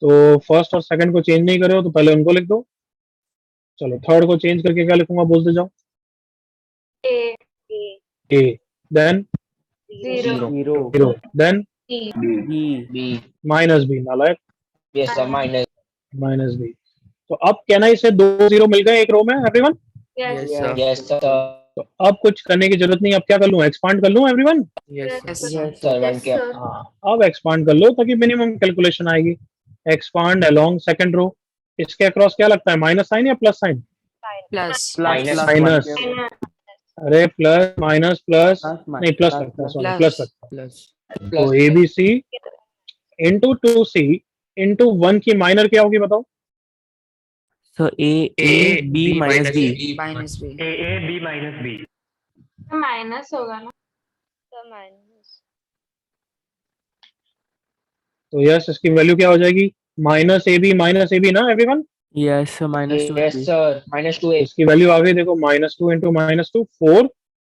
तो फर्स्ट और सेकंड को चेंज नहीं करे हो तो पहले उनको लिख दो। चलो थर्ड को चेंज करके क्या लिखूंगा, बोलते जाओ। A. A, then 0. 0 0, then B. B B. Minus B, नालायक, Yes, sir. Minus. Minus B। तो अब कहना इसे दो जीरो मिल गए एक रो में everyone. Yes. yes sir Yes, sir. तो अब कुछ करने की जरूरत नहीं, अब क्या कर लूं? एक्सपांड कर लूं everyone. Yes. yes yes Sir, sir 1 Yes, क्या? sir. हाँ, अब एक्सपांड कर लो ताकि मिनिमम कैलकुलेशन आएगी। एक्सपांड अलोंग सेकंड रो, इसके अक्रॉस क्या लगता है, माइनस साइन या plus sign? plus plus Minus. plus Minus. Minus. अरे प्लस माइनस प्लस, plus नहीं प्लस plus लगता है, सॉरी plus प्लस लगता है। plus तो Plus. A B C into two C into 1 की माइनर क्या होगी बताओ? so A B minus B minus b A B minus B. Minus होगा ना? तो यस, इसकी वैल्यू क्या हो जाएगी? माइनस ए बी ना everyone. yes sir minus 2 Yes, sir. Minus 2A. इसकी वैल्यू आ गई देखो, minus two into minus two, 4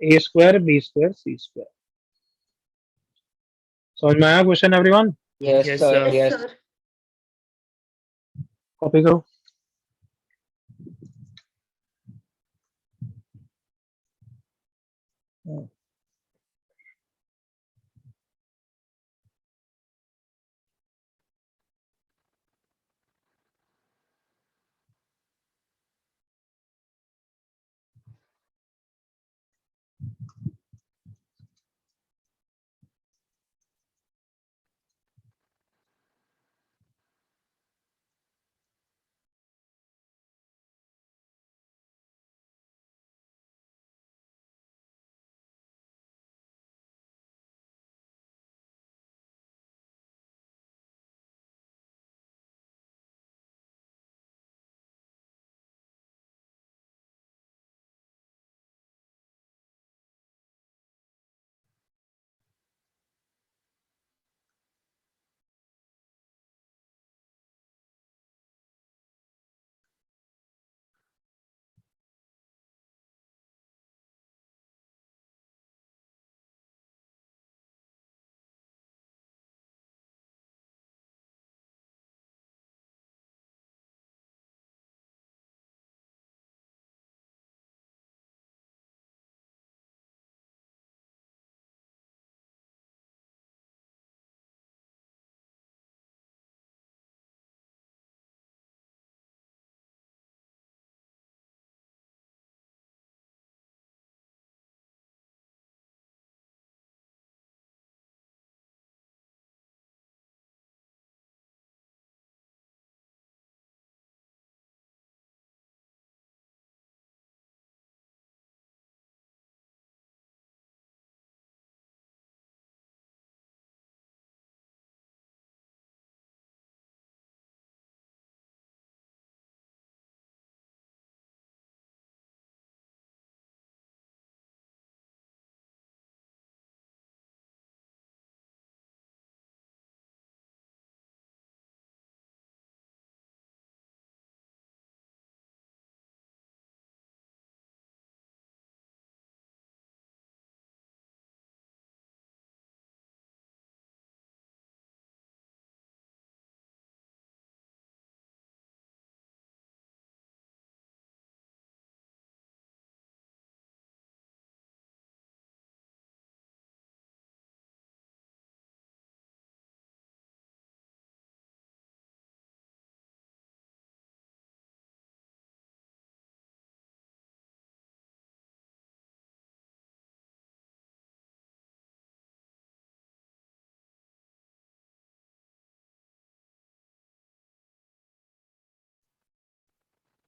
ए square B square C square. समझ में आया question everyone? Yes, Yes, sir. sir. Yes. Sir. Copy करो।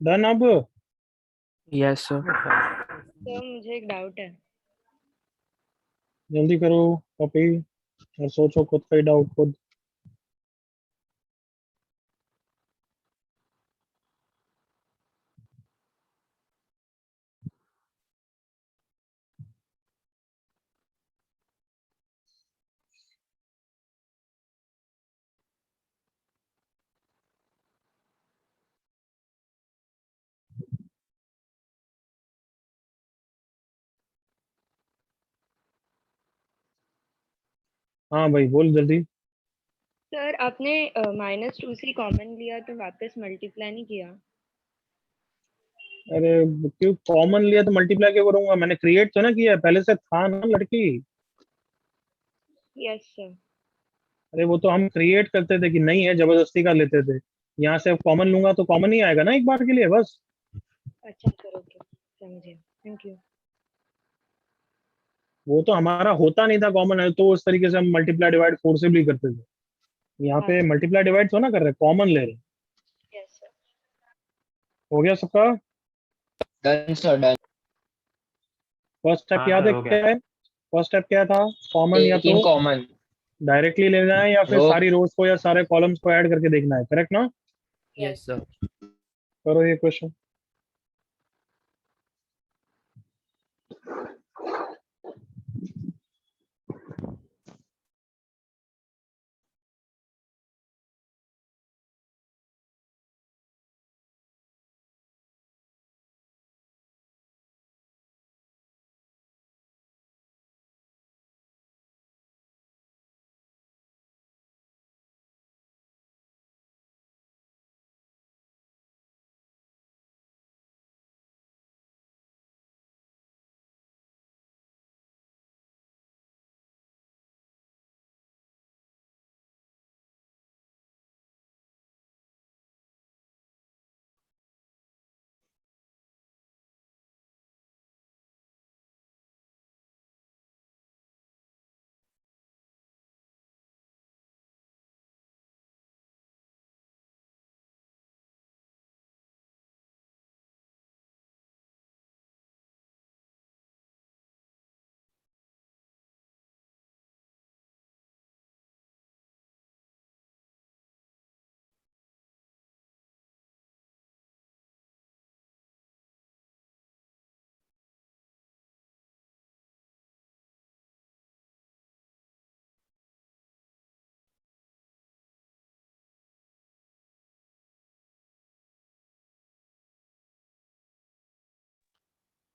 Done अब Yes, sir. तो मुझे एक डाउट है। जल्दी करो कॉपी और सोचो खुद का ही डाउट खुद। हाँ भाई बोल जल्दी। सर आपने -2c कॉमन लिया तो वापस मल्टीप्लाई नहीं किया। अरे क्यों कॉमन लिया तो मल्टीप्लाई क्यों करूंगा, मैंने क्रिएट तो ना किया है, पहले से था ना लड़की। Yes sir. अरे वो तो हम क्रिएट करते थे कि नहीं है, जबरदस्ती का लेते थे। यहाँ से अब कॉमन लूंगा तो कॉमन ही आएगा ना एक बार के लिए बस। अच्छा सर, ओके समझे, थैंक यू। वो तो हमारा होता नहीं था कॉमन है, तो उस तरीके से हम मल्टीप्लाई डिवाइड फोर्सिबली करते थे। यहाँ पे मल्टीप्लाई डिवाइड तो ना कर रहे, कॉमन ले रहे। Yes sir. हो गया सबका। Done sir done. First step हाँ याद सर है हो क्या गया। है? फर्स्ट स्टेप क्या था? कॉमन या तो टेकिंग कॉमन। डायरेक्टली लेना है या फिर रो। सारी रोज को या सारे कॉलम्स को ऐड करके देखना है, करेक्ट ना? Yes sir. करो ये क्वेश्चन।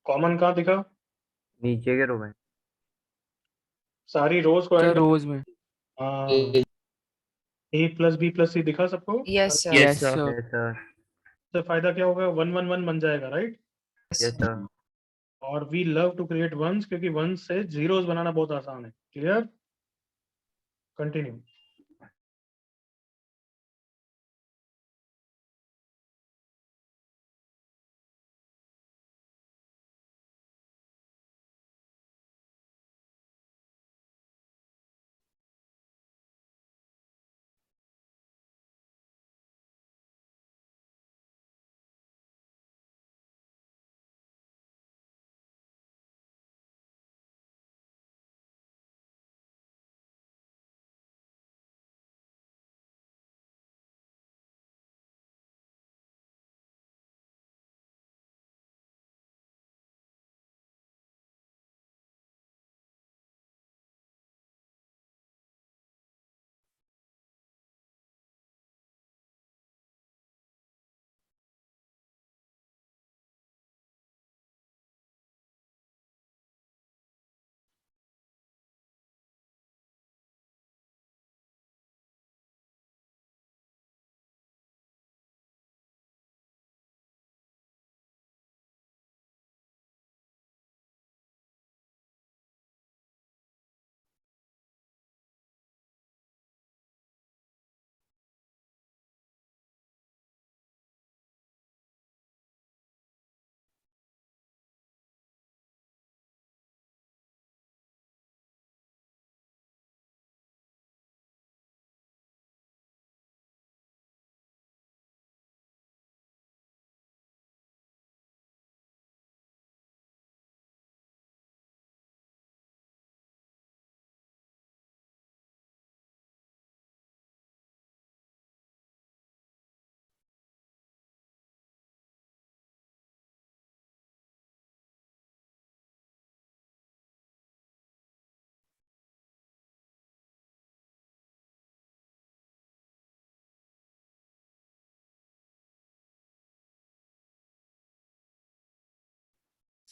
कॉमन कहाँ दिखा? नीचे के रो में। सारी रोज को Sir, ऐड rows में. कर। ए प्लस बी प्लस सी दिखा सबको? Yes, sir. Yes, Yes, sir. sir. इससे फायदा क्या होगा, 1 1 1 बन जाएगा, राइट? Yes, sir. और we love to create ones, क्योंकि वंस से जीरोस बनाना बहुत आसान है। Clear? Continue.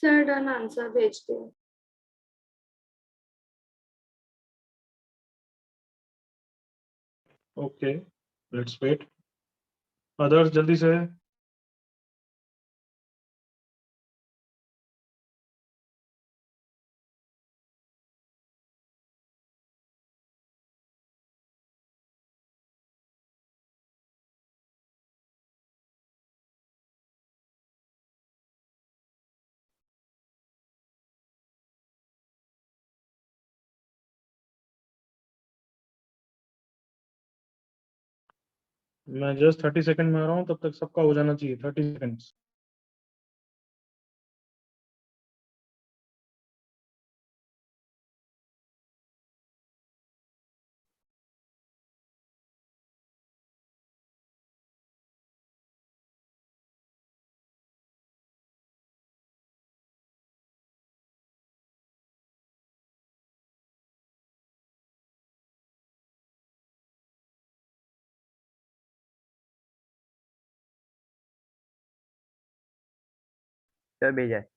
Sir done answer भेज दो. Okay, let's wait. अदर्स जल्दी से. मैं जस्ट 30 सेकंड में आ रहा हूँ, तब तक सबका हो जाना चाहिए. 30 सेकंड्स. सर भेजा है.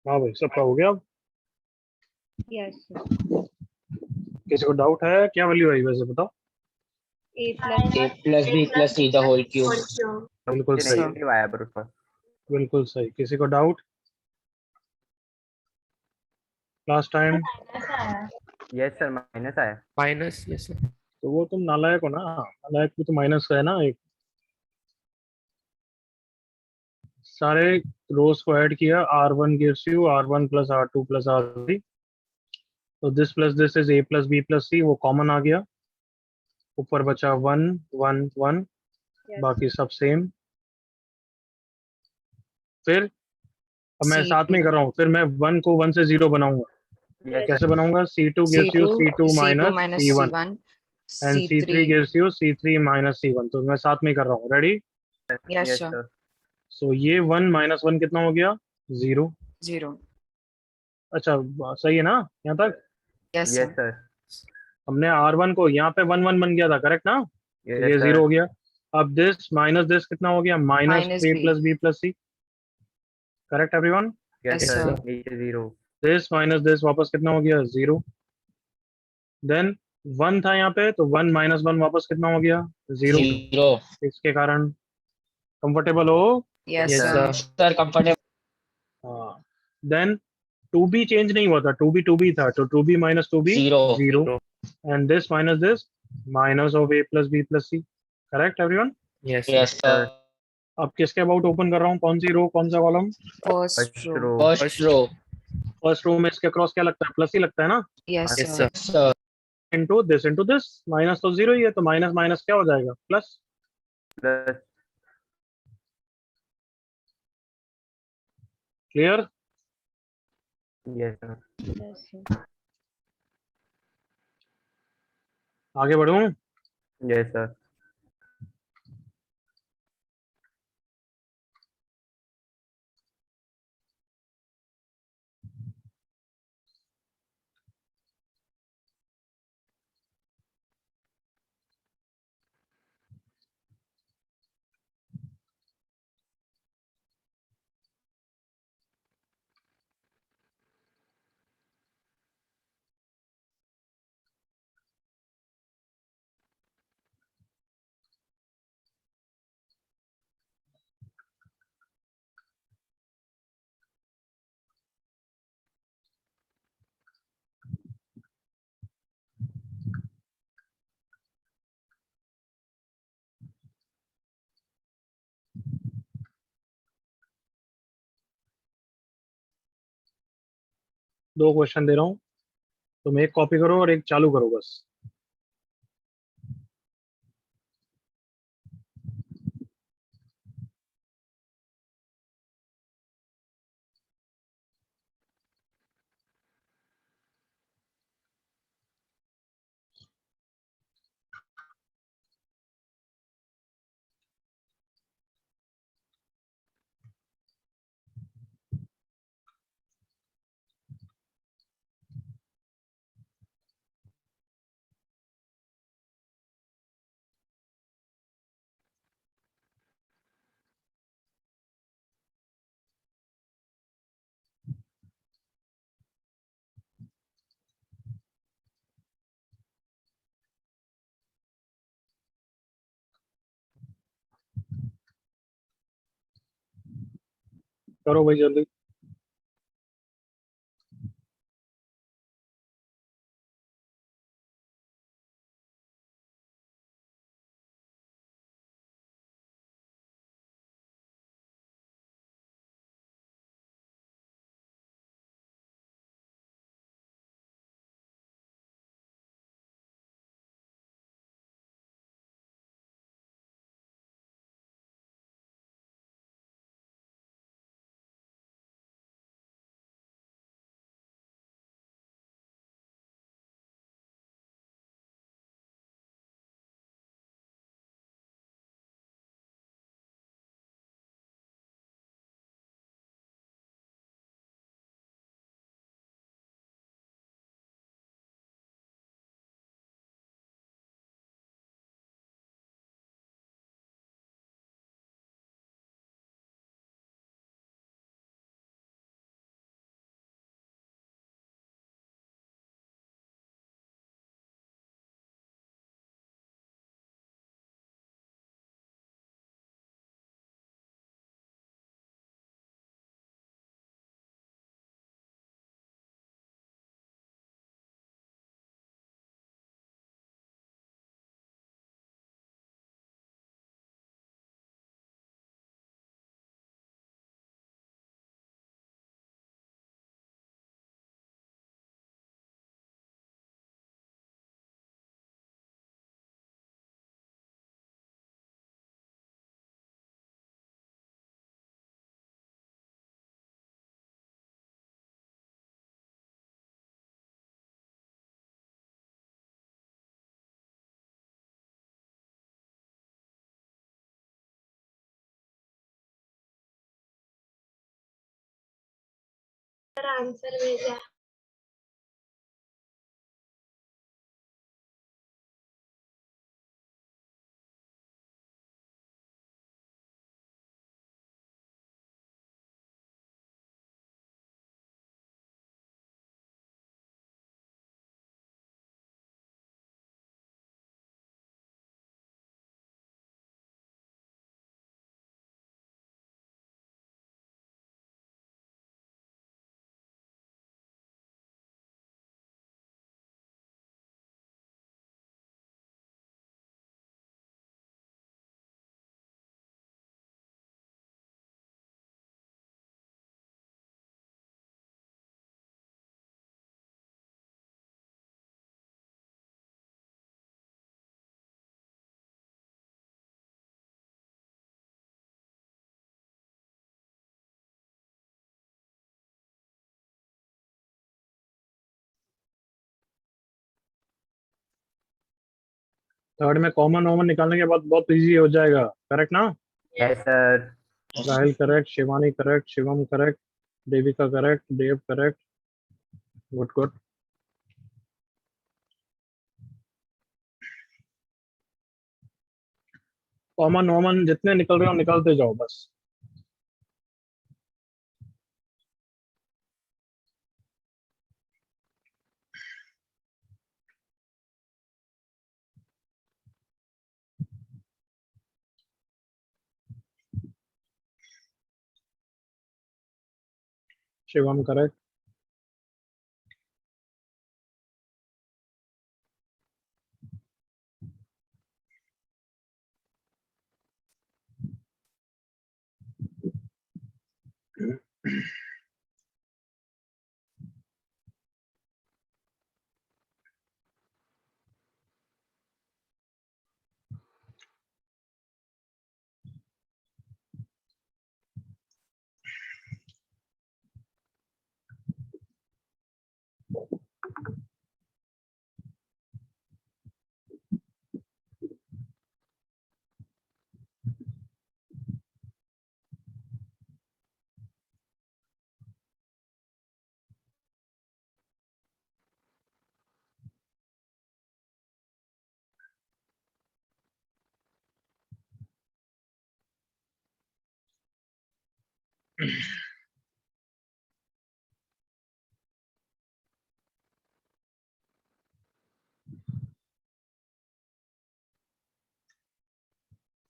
हाँ भाई, सबका हो गया. अब यस सर. किसी को डाउट है? क्या वैल्यू आई वैसे बताओ. A plus A plus B plus C the whole cube. बिल्कुल मुझे सही. नेगेटिव आया पर ऊपर. बिल्कुल सही. किसी को doubt? Last time. Yes sir, minus आया. माइनस. Yes sir. तो वो तुम नालायक हो ना. नालायक भी तो माइनस है ना एक. सारे रोज को ऐड किया. R1 gives you R1 plus R2 plus R3. तो this plus this is A plus B plus C. वो कॉमन आ गया. ऊपर बचा 1 1 1. yes. बाकी सब सेम. फिर अब मैं साथ में कर रहा हूँ. फिर मैं 1 को 1 से 0 बनाऊंगा. यस कैसे बनाऊंगा? C2 gives you C2 minus minus C1 C1. and C3 gives you C3 minus C1. तो मैं साथ में कर रहा हूँ. Ready? Yes, yes sir. Sir. So ये 1 minus 1 कितना हो गया? 0. 0. अच्छा, सही है ना यहाँ तक? Yes, yes sir. सर. हमने R1 को यहाँ पे 1 1 बन गया था, करेक्ट ना? तो ये यस 0 सर. हो गया. अब दिस माइनस दिस कितना हो गया? Minus Minus A B. plus B plus C. Correct everyone? Yes Yes, sir. sir. नीचे 0. दिस माइनस दिस वापस कितना हो गया? 0. देन 1 था यहाँ पे, तो 1 माइनस 1 वापस कितना हो गया? 0. 0. इसके कारण कंफर्टेबल हो? Yes, Yes, sir. Sir, comfortable. हाँ. देन 2b चेंज नहीं हुआ था. 2b था, तो 2b minus 2b 0. 0. And this minus this minus of A plus B plus C. Correct everyone? Yes, sir. Yes, sir. अब किसके अबाउट ओपन कर रहा हूँ? कौन सी रो, कौन सा कॉलम? First first row. रो. First row. फर्स्ट रो में इसके क्रॉस क्या लगता है? प्लस ही लगता है ना. Yes, Yes, sir. sir. Sir. Into this. Minus तो 0 ही है, तो माइनस माइनस क्या हो जाएगा? Plus. Plus. Clear? Yes sir. Yes, sir. आगे बढ़ूं? Yes sir. दो क्वेश्चन दे रहा हूँ, तुम एक कॉपी करो और एक चालू करो बस। करो भाई जल्दी। सर आंसर भेजा। थर्ड में कॉमन वॉमन निकालने के बाद बहुत इजी हो जाएगा, करेक्ट ना? Yes, sir. Rahul correct, Shivani correct, Shivam correct, Devika correct, Dev correct, good good. Common वॉमन जितने निकल रहे हो निकालते जाओ बस। शिवम करेक्ट,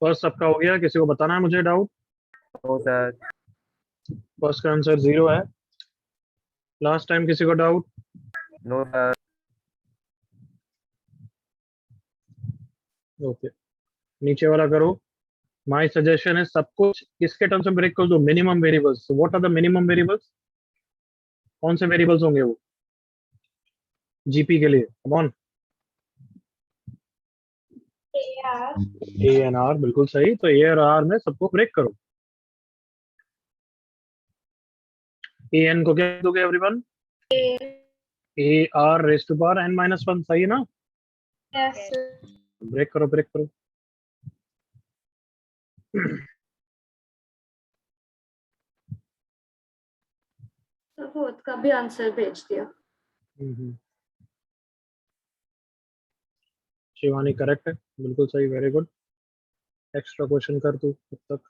फर्स्ट सबका हो गया, किसी को बताना है मुझे डाउट? No, sir. फर्स्ट का आंसर 0 है। लास्ट टाइम किसी को डाउट? No, sir. ओके, नीचे वाला करो। माय सजेशन है सब कुछ इसके टर्म्स में ब्रेक कर दो। Minimum variables, what are the minimum variables? कौन से वेरिएबल्स होंगे वो जीपी के लिए? Come on. AR, A N R, बिल्कुल सही। तो ए और आर में सबको ब्रेक करो। ए एन को क्या दोगे everyone? A R raise to power N minus one, सही है ना? yes, sir. ब्रेक करो, ब्रेक करो। तो फोर्थ का भी आंसर भेज दिया। शिवानी करेक्ट है, बिल्कुल सही, वेरी गुड। एक्स्ट्रा क्वेश्चन कर तू तब तक।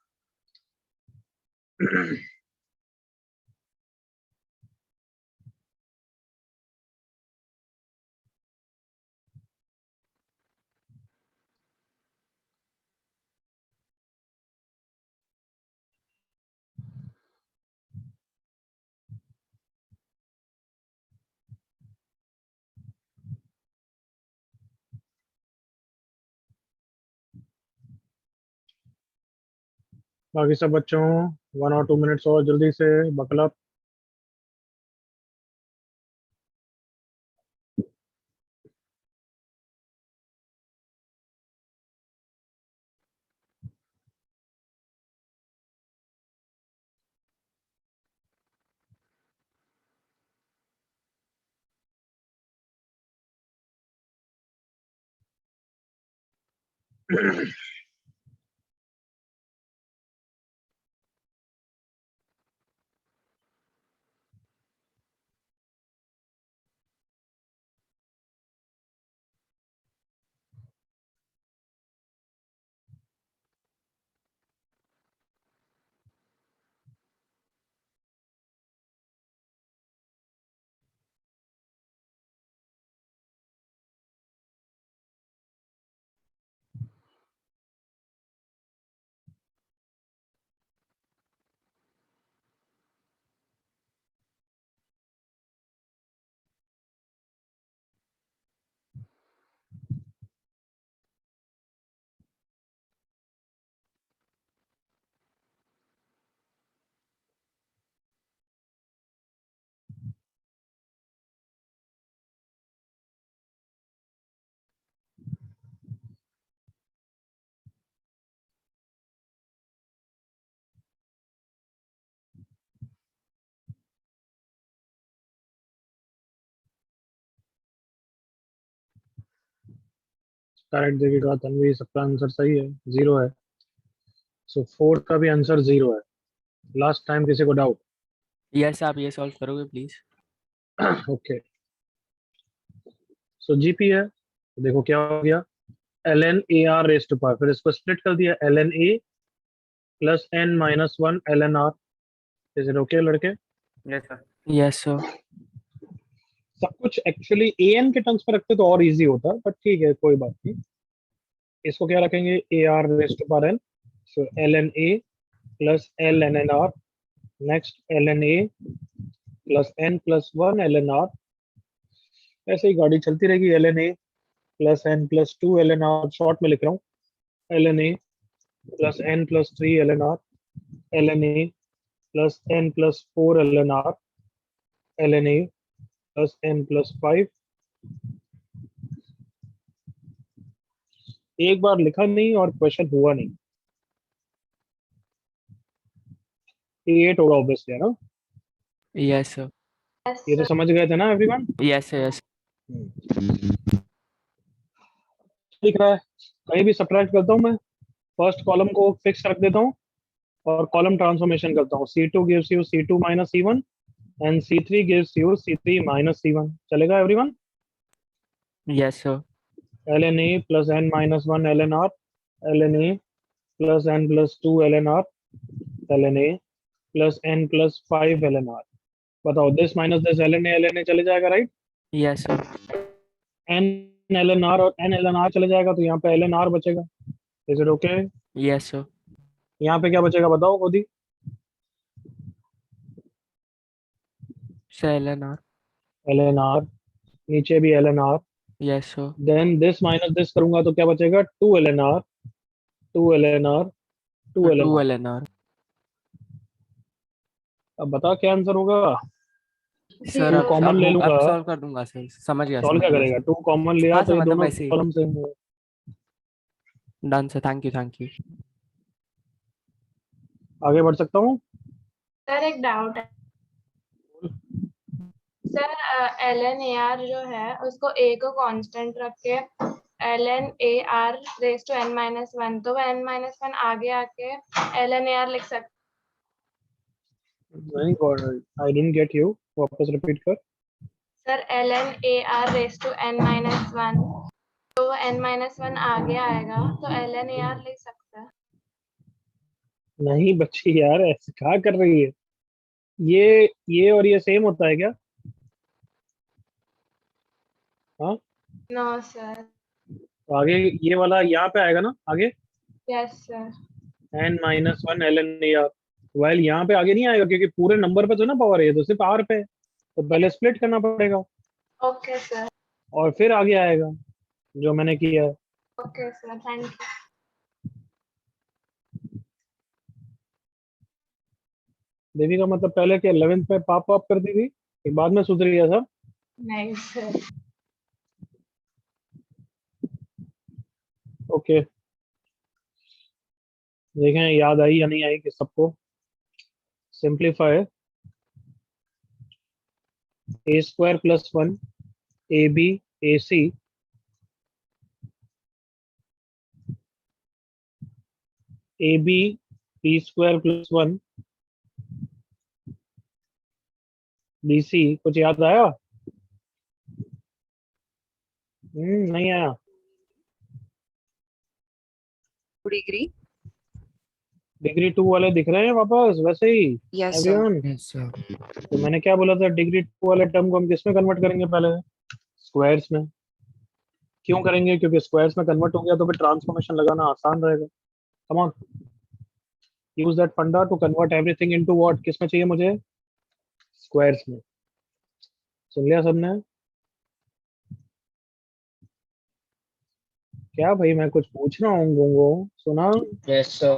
बाकी सब बच्चों 1 और 2 मिनट्स और जल्दी से buckle up. Correct Devika, Tanvi, सबका आंसर सही है, 0 है। सो फोर्थ का भी आंसर 0 है। लास्ट टाइम किसी को डाउट? यस आप ये सॉल्व करोगे प्लीज? ओके, सो जीपी है, तो देखो क्या हो गया, ln AR raised to power, फिर इसको स्प्लिट कर दिया, ln A plus n minus 1 ln R। Is it okay लड़के? Yes, sir. Yes sir. सब कुछ एक्चुअली an के टर्म्स में रखते तो और इजी होता, बट ठीक है कोई बात नहीं। इसको क्या रखेंगे, AR raised to power n, so ln A plus ln R, next ln A plus n plus 1 ln R। ऐसे ही गाड़ी चलती रहेगी, ln A plus n plus 2 ln R, short में लिख रहा हूँ, ln A plus n plus 3 ln R, ln A plus n plus 4 ln R, ln A plus n plus 5। एक बार लिखा नहीं और क्वेश्चन हुआ नहीं, ये थोड़ा ऑब्वियसली है ना। Yes sir. ये तो समझ गए थे ना एवरीवन? Yes sir yes. दिख रहा है, कहीं भी सब्ट्रैक्ट करता हूँ मैं, फर्स्ट कॉलम को फिक्स रख देता हूँ और कॉलम ट्रांसफॉर्मेशन करता हूँ, C2 gives you C2 minus C1 and C3 gives you C3 minus C1। चलेगा everyone? Yes sir. ln A plus n minus 1 ln R, ln A plus n plus 2 ln R, ln A plus n plus 5 ln R। बताओ, this minus this ln A चले जाएगा, right? Yes sir. n ln R और n ln R चले जाएगा, तो यहाँ पे ln R बचेगा। Is it okay? Yes sir. यहाँ पे क्या बचेगा बताओ खुद ही? Sir ln R। ln R, नीचे भी ln R, yes sir. Then this minus this करूंगा तो क्या बचेगा, 2 ln R, 2 ln R, 2 2 ln R। ln R। अब बता क्या आंसर होगा? सर टू अब कॉमन ले लूंगा, अब सॉल्व कर दूंगा सर, समझ गया सॉल्व समझ क्या गया करेगा, सर। 2 कॉमन लिया हाँ तो सर ये मतलब दोनों वैसे ही। कॉलम सेम है। Done sir, thank you thank you. आगे बढ़ सकता हूँ? सर एक डाउट है sir, L N A R जो है उसको ए को कांस्टेंट रख के L N A R raise to n minus 1, तो n माइनस 1 आगे आके एल एन ए आर लिख सकते। नहीं, आई डिडंट गेट यू, वापस रिपीट कर। Sir L N A R raise to n minus 1, तो वो n माइनस 1 आगे आएगा तो एल एन ए आर लिख सकते हैं। नहीं बच्ची यार, ऐसे क्या कर रही है? ये और ये सेम होता है क्या? हाँ, नो सर। तो आगे ये वाला यहाँ पे आएगा ना आगे, yes sir. n minus 1 ln AR, while यहाँ पे आगे नहीं आएगा क्योंकि पूरे नंबर पे तो ना पावर है, तो सिर्फ R पे है, तो पहले स्प्लिट करना पड़ेगा ओके सर। और फिर आगे आएगा, जो मैंने किया है। Okay sir, thank you. देवी का मतलब पहले क्या 11th में पाप पाप करती थी, फिर बाद में सुधर गया सब? नहीं सर। ओके, देखें याद आई या नहीं आई कि सबको। Simplify A square plus 1 A B A C A B B square plus 1 B C. कुछ याद आया? नहीं आया। डिग्री। डिग्री 2 वाले दिख रहे हैं वापस वैसे ही yes sir. Everyone? Yes sir. तो मैंने क्या बोला था, डिग्री 2 वाले टर्म को हम किस में कन्वर्ट करेंगे पहले? स्क्वायर्स में। क्यों करेंगे? क्योंकि स्क्वायर्स में कन्वर्ट हो गया तो फिर ट्रांसफॉर्मेशन लगाना आसान रहेगा। Come on, use that funda to convert everything into what. किस में चाहिए मुझे? स्क्वायर्स में। सुन लिया सबने? क्या भाई, मैं कुछ पूछ रहा हूँ गुंगो, सुना? Yes sir.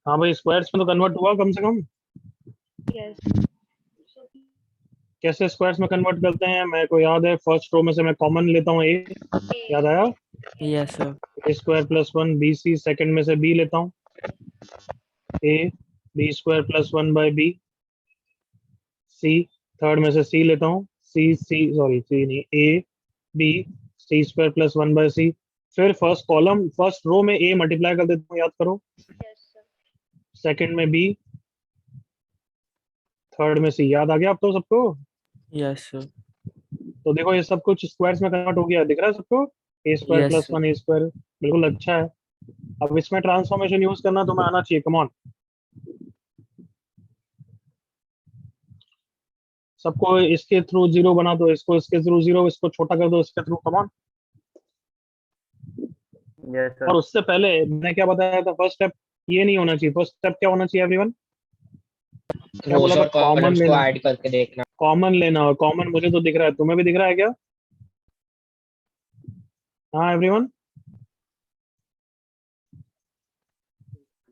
हाँ भाई, स्क्वायर्स में तो कन्वर्ट हुआ कम से कम। यस कैसे स्क्वायर्स में कन्वर्ट करते हैं, मेरे को याद है फर्स्ट रो में से मैं कॉमन लेता हूँ ए, याद आया, Yes, sir. A square plus one B C, second में से बी लेता हूँ A, B square plus one by B C, third में से सी लेता हूँ सी सी सॉरी सी नहीं, A B C square plus one by C. फिर फर्स्ट कॉलम फर्स्ट रो में ए मल्टीप्लाई कर देता हूँ, याद करो, यस सर सेकंड में बी, थर्ड में सी। याद आ गया अब तो सबको? Yes, sir. तो देखो ये सब कुछ स्क्वायर्स में कन्वर्ट हो गया, दिख रहा है सबको, A square Yes, plus sir. One A square, बिल्कुल अच्छा है। अब इसमें ट्रांसफॉर्मेशन यूज करना तुम्हें आना चाहिए, कम ऑन। सबको इसके थ्रू जीरो बना दो, इसको इसके थ्रू जीरो, इसको छोटा कर दो इसके through, come on. Yes, sir. और उससे पहले मैंने क्या बताया था, फर्स्ट स्टेप ये नहीं होना चाहिए, फर्स्ट स्टेप क्या होना चाहिए एवरीवन? क्या रोज बोला था? और कॉमन कॉलम्स को लेना, ऐड करके देखना। कॉमन लेना। और कॉमन मुझे तो दिख रहा है, तुम्हें भी दिख रहा है क्या? हाँ एवरीवन,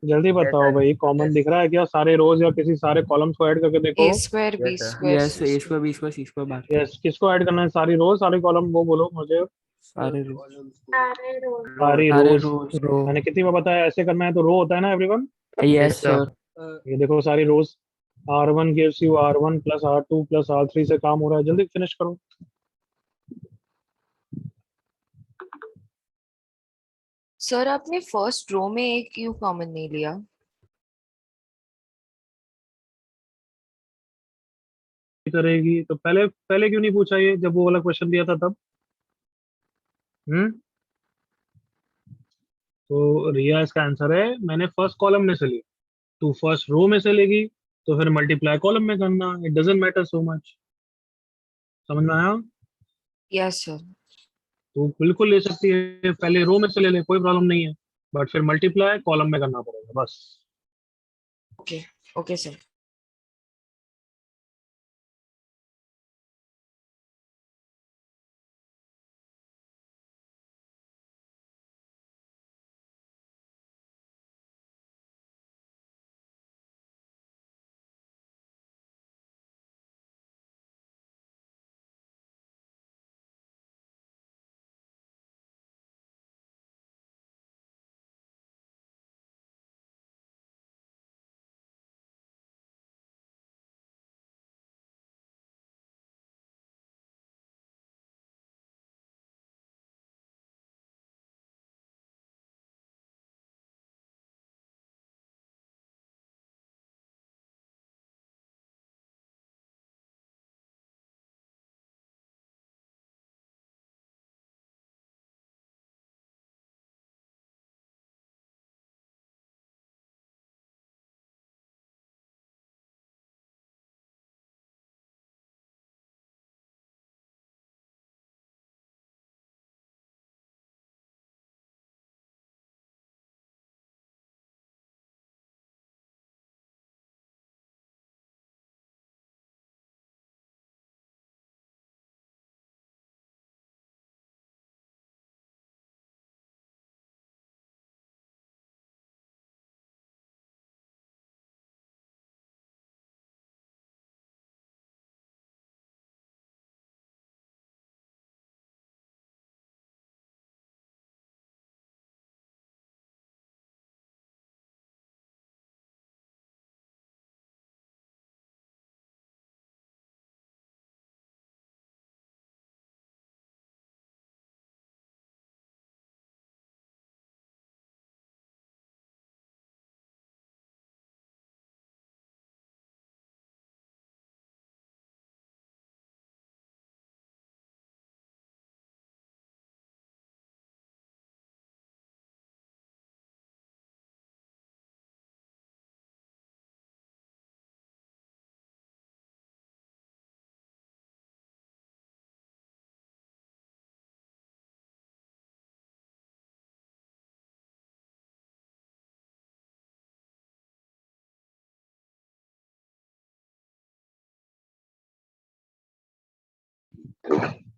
जल्दी Yes, बताओ sir. भाई, कॉमन दिख रहा है क्या? सारे रोज या किसी सारे कॉलम्स को ऐड करके देखो। A square, B Yes, sir. square, Yes, C A square. square, B square, C square bar. Yes, किसको ऐड करना है? सारी रोज सारे कॉलम, वो बोलो मुझे। सारे सारे रोज सारी सारे रोज। रोज रो। मैंने कितनी बार बताया ऐसे करना है, तो रो होता है ना एवरीवन। Yes, sir. sir. ये देखो सारी रोज, R1 gives you R1 plus R2 plus R3 से काम हो रहा है, जल्दी फिनिश करो। सर आपने फर्स्ट रो में एक क्यों कॉमन नहीं लिया? करेगी तो पहले पहले क्यों नहीं पूछा ये, जब वो वाला क्वेश्चन दिया था तब? हम्म, तो रिया इसका आंसर है, मैंने फर्स्ट कॉलम में से ली, तू फर्स्ट रो में से लेगी तो फिर मल्टीप्लाई कॉलम में करना, it doesn't matter so much. समझ में आया? Yes sir. तू बिल्कुल ले सकती है, पहले रो में से ले ले, कोई प्रॉब्लम नहीं है, बट फिर मल्टीप्लाई कॉलम में करना पड़ेगा बस। Okay okay sir.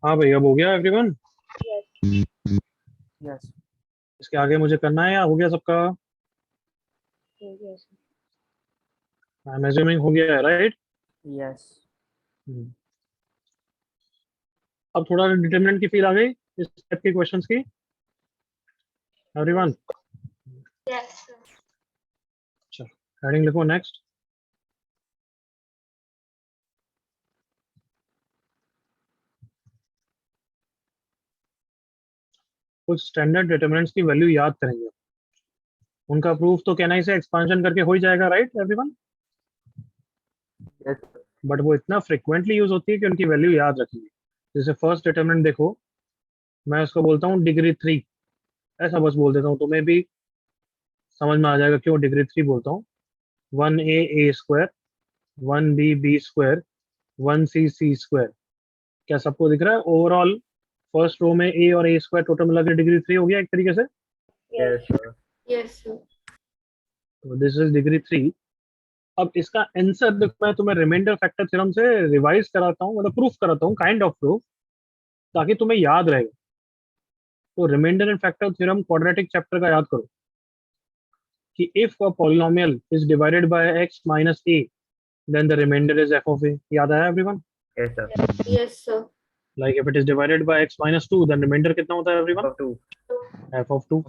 हाँ भाई, अब हो गया एवरीवन? Yes. इसके आगे मुझे करना है या हो गया सबका? हो गया सर। आई एम अज्यूमिंग हो गया है, राइट? यस अब थोड़ा डिटरमिनेंट की फील आ गई इस टाइप के क्वेश्चंस की, एवरीवन? Yes, sir. हेडिंग लिखो नेक्स्ट। कुछ स्टैंडर्ड डिटरमिनेंट्स की वैल्यू याद करेंगे, उनका प्रूफ तो कैनाई से एक्सपांशन करके हो ही जाएगा, राइट एवरीवन? Yes. बट वो इतना फ्रिक्वेंटली यूज होती है कि उनकी वैल्यू याद रखेंगे। जैसे फर्स्ट डिटरमिनेंट देखो, मैं उसको बोलता हूँ डिग्री 3, ऐसा बस बोल देता हूँ, तुम्हें भी समझ में आ जाएगा क्यों डिग्री 3 बोलता हूँ। 1a square, 1b square, 1c square. क्या सबको दिख रहा है? ओवरऑल फर्स्ट रो में a और a स्क्वायर टोटल मिला के डिग्री 3 हो गया एक तरीके से। Yes, sir. Yes, sir. तो दिस इज डिग्री 3। अब इसका आंसर देखो, मैं तुम्हें रिमाइंडर फैक्टर थ्योरम से रिवाइज कराता हूँ, मतलब प्रूफ कराता हूँ, काइंड ऑफ प्रूफ, ताकि तुम्हें याद रहेगा। तो remainder and factor theorem quadratic chapter का याद करो कि if a polynomial is divided by x minus a then the remainder is f of a। याद आया everyone? Yes, sir. Yes, sir. Like if it is divided by x minus 2 then remainder कितना होता है everyone? Of 2. f of 2।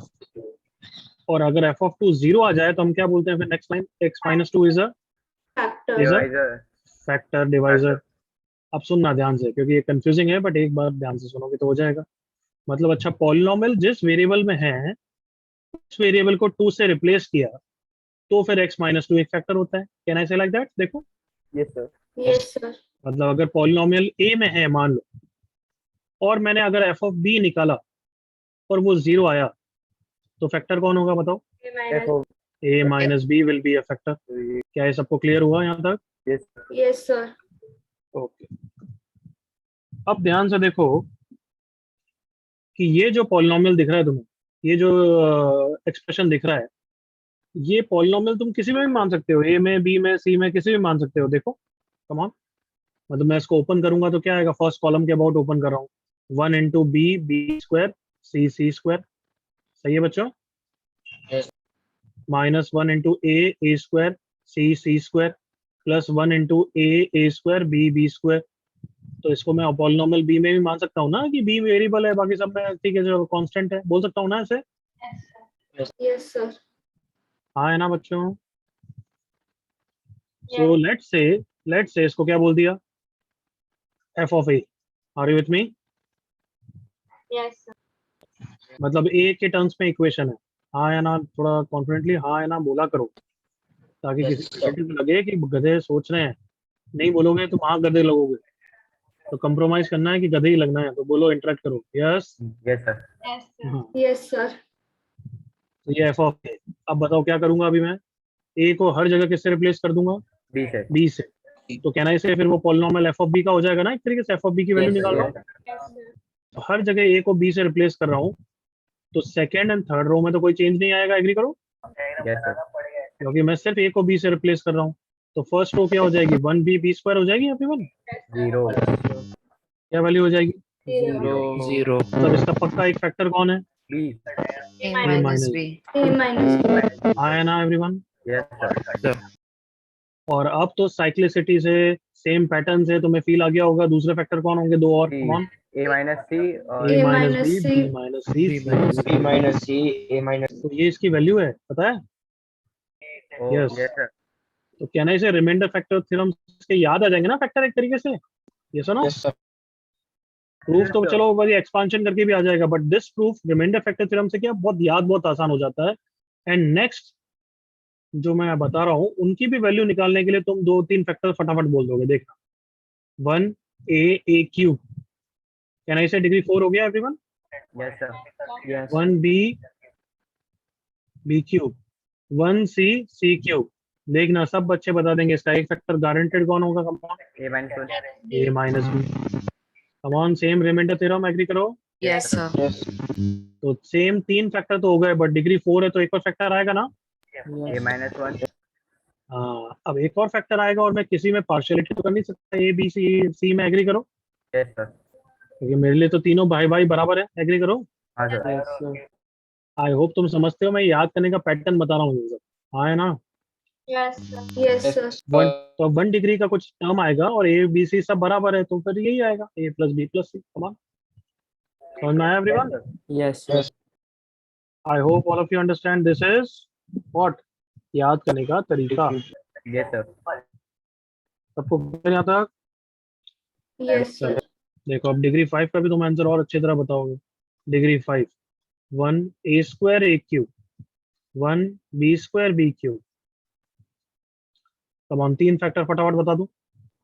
और अगर f of 2 0 आ जाए तो हम क्या बोलते हैं फिर next line? x minus 2 is a Factor. Is a- Divisor. Factor divisor. अब सुनना ध्यान से क्योंकि ये कंफ्यूजिंग है, बट एक बार ध्यान से सुनोगे तो हो जाएगा। मतलब अच्छा, पॉलिनोमियल जिस वेरिएबल में है उस वेरिएबल को 2 से रिप्लेस किया तो फिर x माइनस 2 एक फैक्टर होता है। कैन आई से लाइक दैट? देखो, Yes, sir. Yes, sir. मतलब अगर पॉलिनोमियल a में है मान लो, और मैंने अगर f ऑफ b निकाला और वो 0 आया, तो फैक्टर कौन होगा बताओ? A F minus. of a minus B will be a factor. क्या ये सबको क्लियर हुआ यहाँ तक? yes, sir. Yes, sir. Okay. अब ध्यान से देखो कि ये जो पॉलिनोमियल दिख रहा है तुम्हें, ये जो एक्सप्रेशन दिख रहा है, ये पॉलिनोमियल तुम किसी में भी मान सकते हो, ए में, बी में, सी में, किसी में मान सकते हो। देखो कम ऑन, मतलब मैं इसको ओपन करूंगा तो क्या आएगा? फर्स्ट कॉलम के अबाउट ओपन कर रहा हूँ, 1 into B square, C square. सही है बच्चों? Yes. माइनस 1 इंटू ए square, C square, plus 1 into ए स्क्वायर, बी स्क्वायर। तो इसको मैं पॉलिनोमियल बी में भी मान सकता हूँ ना कि बी वेरिएबल है, बाकी सब में ठीक है, जो कांस्टेंट है, बोल सकता हूँ ना ऐसे? Yes, sir. हाँ है ना बच्चों? सो लेट्स से इसको क्या बोल दिया? f of a। Are you with me? Yes, sir. मतलब a के टर्म्स में इक्वेशन है। हाँ या ना? थोड़ा कॉन्फिडेंटली हाँ या ना बोला करो, ताकि Yes, किसी sir. को लगे कि गधे सोच रहे हैं। नहीं बोलोगे तो वहां गधे लगोगे, तो कंप्रोमाइज करना है कि गधे ही लगना है, तो बोलो, इंटरेक्ट करो। Yes? Yes, sir. Yes, sir. हाँ, Yes, sir. तो ये f ऑफ a। अब बताओ क्या करूंगा अभी मैं? a को हर जगह किससे रिप्लेस कर दूंगा? B set. b से। तो कहना इसे फिर वो पॉलिनोमियल f ऑफ b का हो जाएगा ना, एक तरीके से f ऑफ b की वैल्यू Yes, निकाल रहा Yes. हूँ। Yes, sir. तो हर जगह a को b से रिप्लेस कर रहा हूँ, तो सेकंड एंड थर्ड रो में तो कोई चेंज नहीं आएगा। एग्री करो? Yes, sir. क्योंकि मैं सिर्फ a को b से रिप्लेस कर रहा हूँ। तो फर्स्ट रो क्या हो जाएगी? 1b b स्क्वायर हो जाएगी एवरीवन। 0. क्या वैल्यू हो जाएगी? Zero. जीरो मतलब इसका पक्का एक फैक्टर कौन है? B. A minus minus B. B. A minus B. हाँ है ना एवरीवन? Yes, sir. और अब तो साइक्लिसिटी से, सेम पैटर्न से तुम्हें फील आ गया होगा। दूसरे फैक्टर कौन होंगे? दो और। C. कौन? A minus C और a A minus minus B, C. b minus C, B c minus minus B minus C. A minus. तो ये इसकी वैल्यू है, पता है? O. Yes. Yes, sir. तो कहना इसे रिमाइंडर फैक्टर थ्योरम के याद आ जाएंगे ना फैक्टर एक तरीके से। ये सुनो, Yes, sir. प्रूफ तो Yes, sir. चलो बड़ी एक्सपांशन करके भी आ जाएगा, but this proof remainder factor theorem से क्या बहुत याद बहुत आसान हो जाता है। एंड नेक्स्ट जो मैं बता रहा हूँ उनकी भी वैल्यू निकालने के लिए तुम 2-3 फैक्टर फटाफट बोल दोगे। देखना, 1a क्यूब, कहना इसे डिग्री 4 हो गया everyone. Yes, sir. Yes 1b cube, 1c cube. देखना सब बच्चे बता देंगे इसका एक फैक्टर गारंटेड कौन होगा? A minus 1. a minus B. Come on, same remainder theorem, agree करो? Yes, sir. Yes. तो सेम 3 फैक्टर तो हो गए, बट डिग्री 4 है तो एक और फैक्टर आएगा ना। A minus 1. हाँ, अब एक और फैक्टर आएगा और मैं किसी में पार्शियलिटी तो कर नहीं सकता। ए बी सी में एग्री करो, Yes, sir. क्योंकि मेरे लिए तो तीनों भाई भाई बराबर है। एग्री करो? हाँ, sir. Yes sir I hope तुम समझते हो, मैं याद करने का पैटर्न बता रहा हूँ। हाँ है ना? Yes, sir. Yes, sir. One तो 1 डिग्री का कुछ टर्म आएगा और ए बी सी सब बराबर है तो फिर यही आएगा a प्लस बी प्लस सी। कमान समझ में आया everyone? Yes, sir. I hope all of you understand this is what याद करने का तरीका। Yes, sir. सबको clear यहाँ तक? Yes, sir. देखो अब डिग्री 5 का भी तुम आंसर और अच्छी तरह बताओगे। Degree 5 1 a square a cube 1 b square b cube. तमाम 3 फैक्टर फटाफट बता दूं।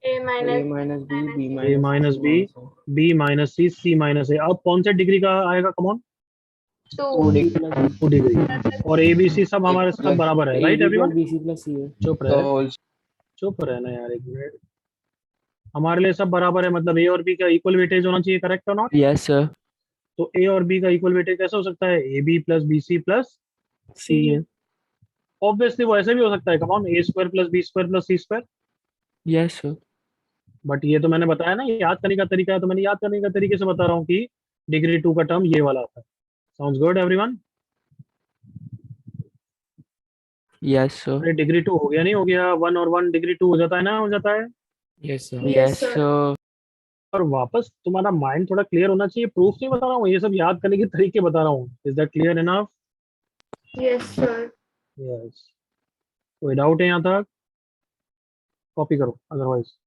A A minus minus B, B a minus minus C b also. b minus c c minus a। अब कौन से डिग्री का आएगा? Come on 2. B plus B. 2 degree और a b c सब हमारे सब बराबर है, A right B plus everyone? B C plus C है. चुप रहे, चुप रहना यार एक मिनट। हमारे लिए सब बराबर है मतलब a और b का इक्वल वेटेज होना चाहिए, करेक्ट और नॉट? Yes, sir. तो a और b का इक्वल वेटेज कैसे हो सकता है? a b plus b c plus c है। ऑब्वियसली वो ऐसे भी हो सकता है, come on a square plus b square plus c square. Yes, sir. But ये तो मैंने बताया ना, ये याद करने का तरीका है, तो मैंने याद करने का तरीके से बता रहा हूँ कि डिग्री 2 का टर्म ये वाला आता है। Sounds good everyone? Yes, sir. अरे डिग्री 2 हो गया, नहीं हो गया? 1 और 1 डिग्री 2 हो जाता है ना, हो जाता है। Yes, sir. Yes, sir. और वापस तुम्हारा माइंड थोड़ा क्लियर होना चाहिए, प्रूफ नहीं बता रहा हूँ, ये सब याद करने के तरीके बता रहा हूँ। Is that clear enough? Yes, sir. Yes. कोई डाउट है यहाँ तक? कॉपी करो otherwise.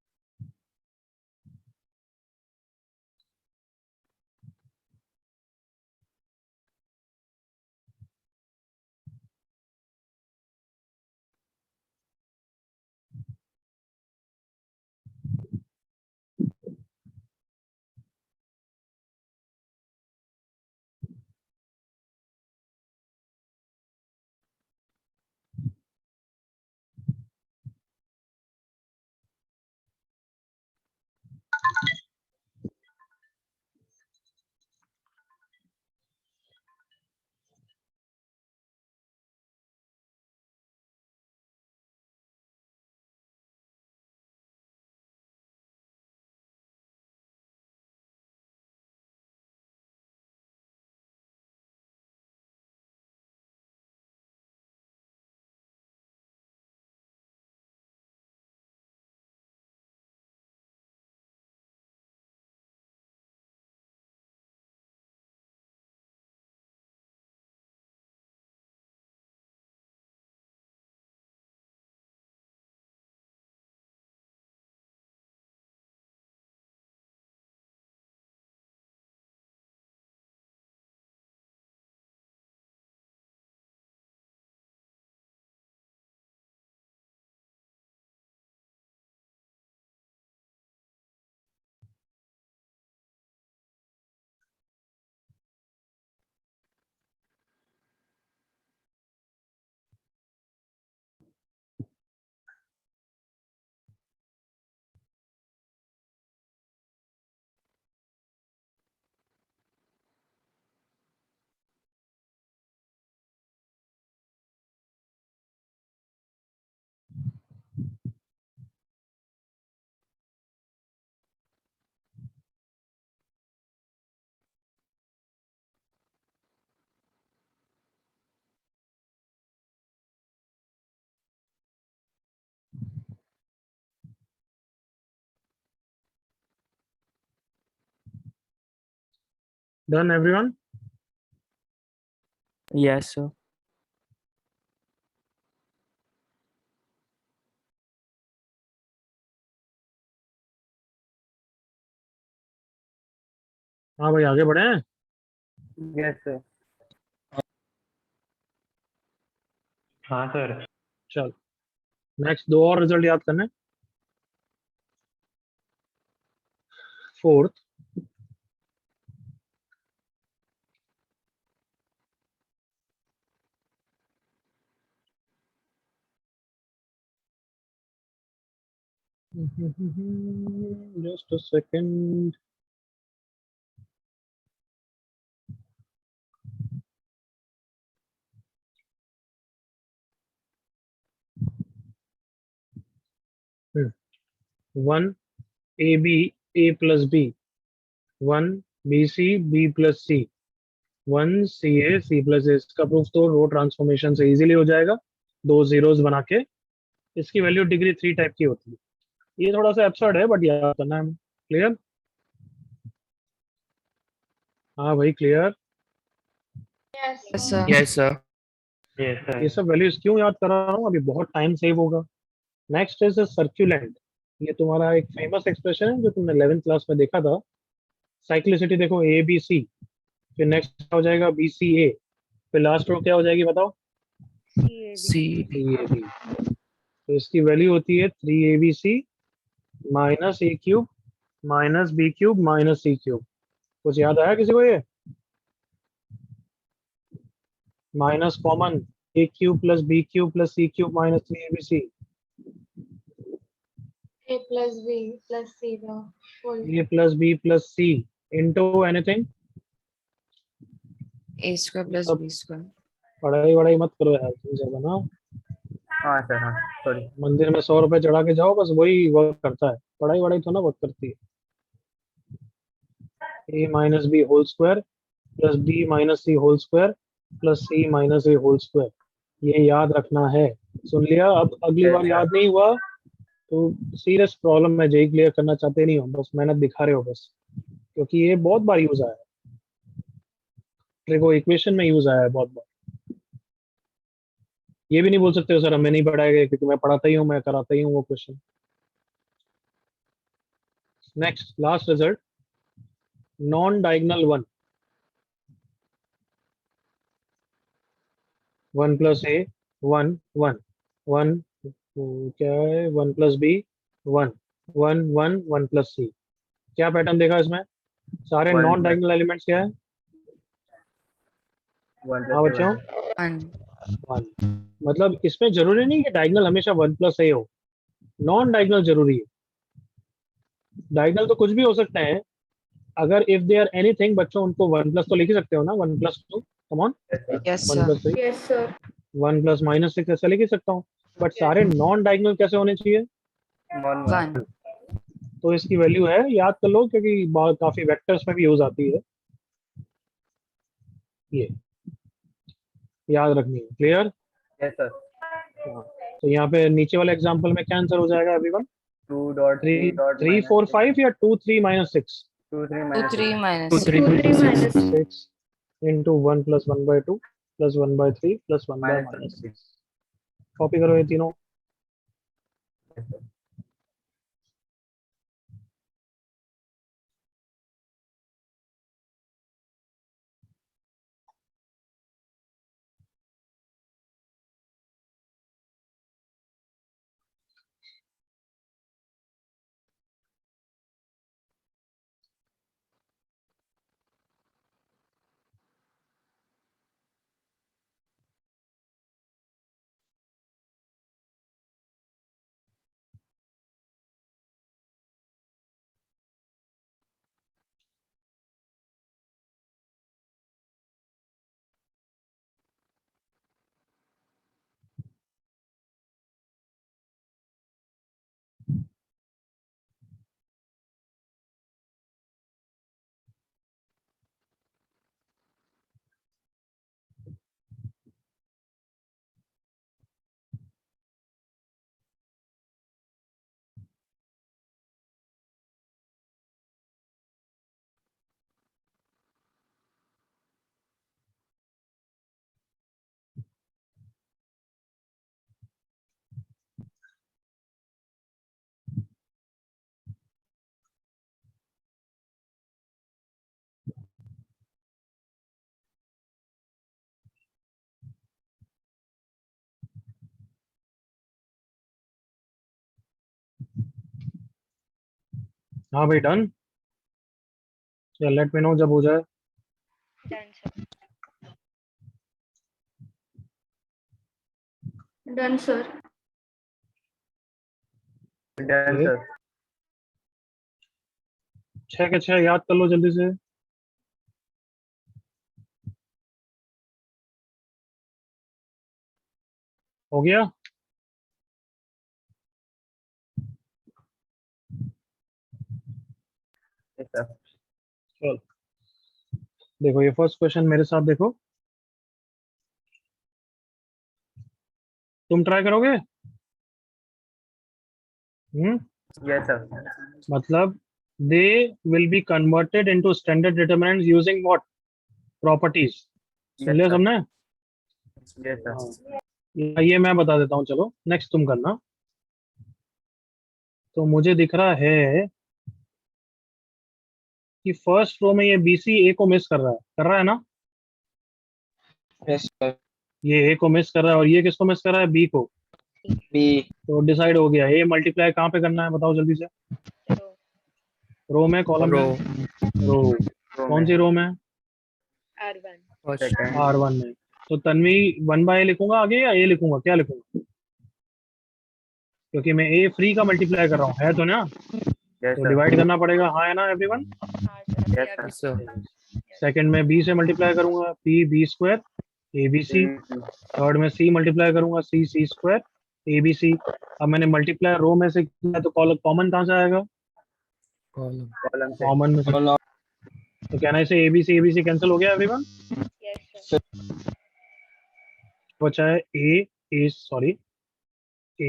Done everyone? Yes, sir. हाँ भाई आगे बढ़े। Yes, sir. हाँ सर। चल नेक्स्ट दो और रिजल्ट याद करने। Fourth just a second. One A B A plus B 1 B C B plus C 1 C A C plus A. इसका प्रूफ तो रो ट्रांसफॉर्मेशन से इजीली हो जाएगा, दो जीरोस बना के इसकी वैल्यू डिग्री 3 टाइप की होती है। ये थोड़ा सा एब्सर्ड है बट याद करना है। क्लियर? हाँ भाई clear. Yes, Yes, sir. sir. Yes, sir. Yes, sir. ये सब वैल्यूज क्यों याद कर रहा हूँ, अभी बहुत टाइम सेव होगा। Next is circulant. ये तुम्हारा एक फेमस एक्सप्रेशन है जो तुमने 11th क्लास में देखा था। साइक्लिसिटी देखो ए बी सी, फिर नेक्स्ट क्या हो जाएगा बी सी ए, फिर लास्ट रो क्या हो जाएगी बताओ? CAB. C. C A B. तो इसकी वैल्यू होती है 3ABC minus A cube minus B cube minus C cube. कुछ याद आया किसी को? ये minus common, A cube plus B cube plus C cube minus 3ABC। A plus B plus C the whole. A plus B plus C into anything. A square plus सब B square. पढ़ाई वढ़ाई मत करो यार तुम ज्यादा ना। हाँ सर, हाँ सॉरी। मंदिर में 100 रुपए चढ़ा के जाओ, बस वही वर्क करता है। पढ़ाई वढ़ाई तो ना वर्क करती है। A minus B whole square plus B minus C whole square plus C minus A whole square, ये याद रखना है। सुन लिया? अब अगली बार याद नहीं हुआ तो सीरियस प्रॉब्लम है। जेई क्लियर करना चाहते नहीं हो, बस मेहनत दिखा रहे हो बस, क्योंकि ये बहुत बार यूज आया है। ट्रिगो इक्वेशन में यूज आया है बहुत बार। ये भी नहीं बोल सकते हो सर हमें नहीं पढ़ाया गया, क्योंकि मैं पढ़ाता ही हूँ, मैं कराता ही हूँ वो question. Next last result, non diagonal 1 1 plus A 1 1 1 क्या है 1 प्लस बी 1 1 1 1 प्लस सी। क्या पैटर्न देखा इसमें? सारे One non plus- diagonal elements क्या है? 1 हाँ plus बच्चों, 1. 1। मतलब इसमें जरूरी नहीं कि डायगोनल हमेशा 1 प्लस ए हो, नॉन डायगोनल जरूरी है। डायगोनल तो कुछ भी हो सकते हैं। अगर इफ दे आर एनीथिंग, बच्चों उनको 1 प्लस तो लिख ही सकते हो ना, 1 plus 2, come on, Yes, 1 sir. Plus 3, Yes, sir. 1 plus minus 6 ऐसा लिख ही सकता हूँ। बट सारे नॉन डायगोनल कैसे होने चाहिए? One 1. तो इसकी वैल्यू है, याद कर लो, क्योंकि काफी वेक्टर्स में भी यूज आती है ये, याद रखनी है। क्लियर? Yes sir. तो यहाँ पे नीचे वाले एग्जांपल में क्या आंसर हो जाएगा एवरीवन? 2 dot 3 dot 3 minus 4 6. 5 या 2 3 minus 6? 2 3 2, minus 3 6. minus 2, 3 minus 6. 6 into 1 plus 1 by 2 plus 1 by 3 plus 1 by Minus minus 6। Copy करो ये तीनों। Yes, sir. हाँ भाई डन, या लेट मी नो जब हो जाए। Done, sir. Done, sir. Done Okay. sir. 6 के 6 याद कर लो जल्दी से। हो गया? Yes sir. चलो देखो ये फर्स्ट क्वेश्चन मेरे साथ देखो, तुम ट्राई करोगे? Yes, sir. मतलब they will be converted into standard determinants using what properties. Soon Yes, लिया sir. सबने? Yes, sir. हाँ, ये मैं बता देता हूँ, चलो नेक्स्ट तुम करना। तो मुझे दिख रहा है कि फर्स्ट रो में ये BC A को मिस कर रहा है ना? Yes, sir. ये A को मिस कर रहा है और ये किसको मिस कर रहा है? B को। B. तो डिसाइड हो गया, A मल्टीप्लाई कहाँ पे करना है बताओ जल्दी से। रो रो में, कॉलम में? Row. रो। Row कौन में सी रो में? R1 First. second. R1 में। तो तन्वी 1/A लिखूंगा आगे या A लिखूंगा, क्या लिखूंगा? क्योंकि मैं A फ्री का मल्टीप्लाई कर रहा हूँ, है तो ना? Yes, तो sir. डिवाइड करना पड़ेगा, हाँ है ना एवरीवन? हाँ sir Yes, sir. Yes, sir. Second में B से मल्टीप्लाई करूंगा, P B square ABC। Third में C मल्टीप्लाई करूंगा, C C स्क्वायर ABC। अब मैंने मल्टीप्लाई रो में से किया तो कॉमन कहाँ से आएगा? Column. Column से कॉमन में से। तो कहना है इसे ABC कैंसिल हो गया एवरीवन? यस सर बचा है A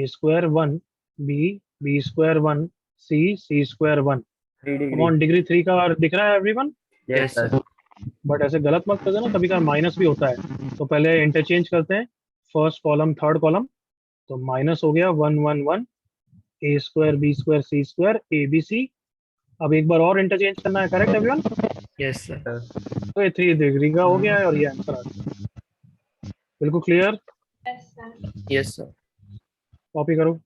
square 1 B square 1 C square 1। 3 degree. Common degree 3 का दिख रहा है everyone? Yes, Yes, sir. sir. But ऐसे गलत मत कर देना, कभी कभार माइनस भी होता है। तो पहले इंटरचेंज करते हैं, फर्स्ट कॉलम थर्ड कॉलम। तो माइनस हो गया 1 1 1 A square B square C square ABC। अब एक बार और इंटरचेंज करना है, करेक्ट एवरीवन? Yes, sir. तो ये 3 डिग्री का हो गया है और ये आंसर आ गया। बिल्कुल clear? Yes, sir. Yes, sir. Copy करो।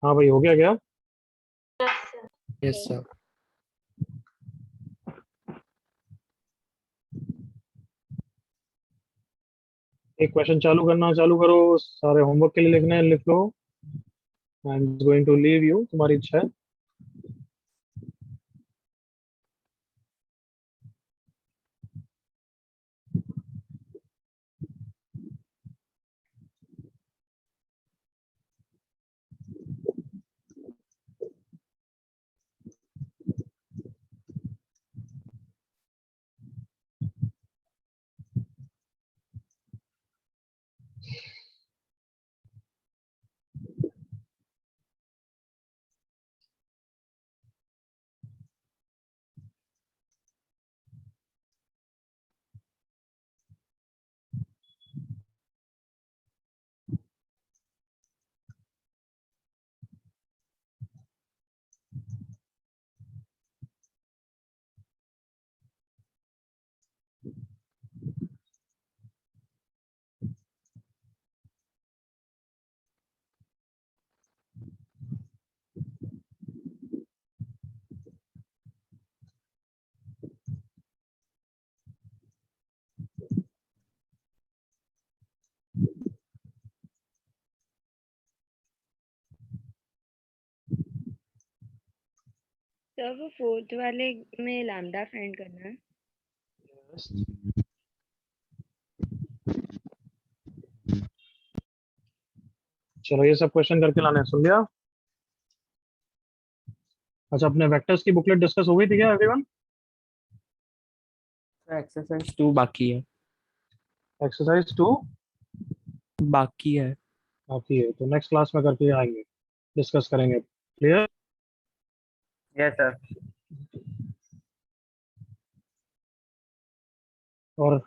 हाँ भाई, हो गया क्या? Yes, sir. Yes, sir. एक क्वेश्चन चालू करो, सारे होमवर्क के लिए लिखना है, लिख लो। I am going to leave you, तुम्हारी इच्छा है। सर वो फोर्थ वाले में लैम्डा फाइंड करना है। चलो ये सब क्वेश्चन करके लाने हैं, सुन लिया? अच्छा, अपने वेक्टर्स की बुकलेट डिस्कस हो गई थी क्या एवरीवन? एक्सरसाइज 2 बाकी है। एक्सरसाइज 2 बाकी है। बाकी है, तो नेक्स्ट क्लास में करके आएंगे, डिस्कस करेंगे। क्लियर? Yes sir. और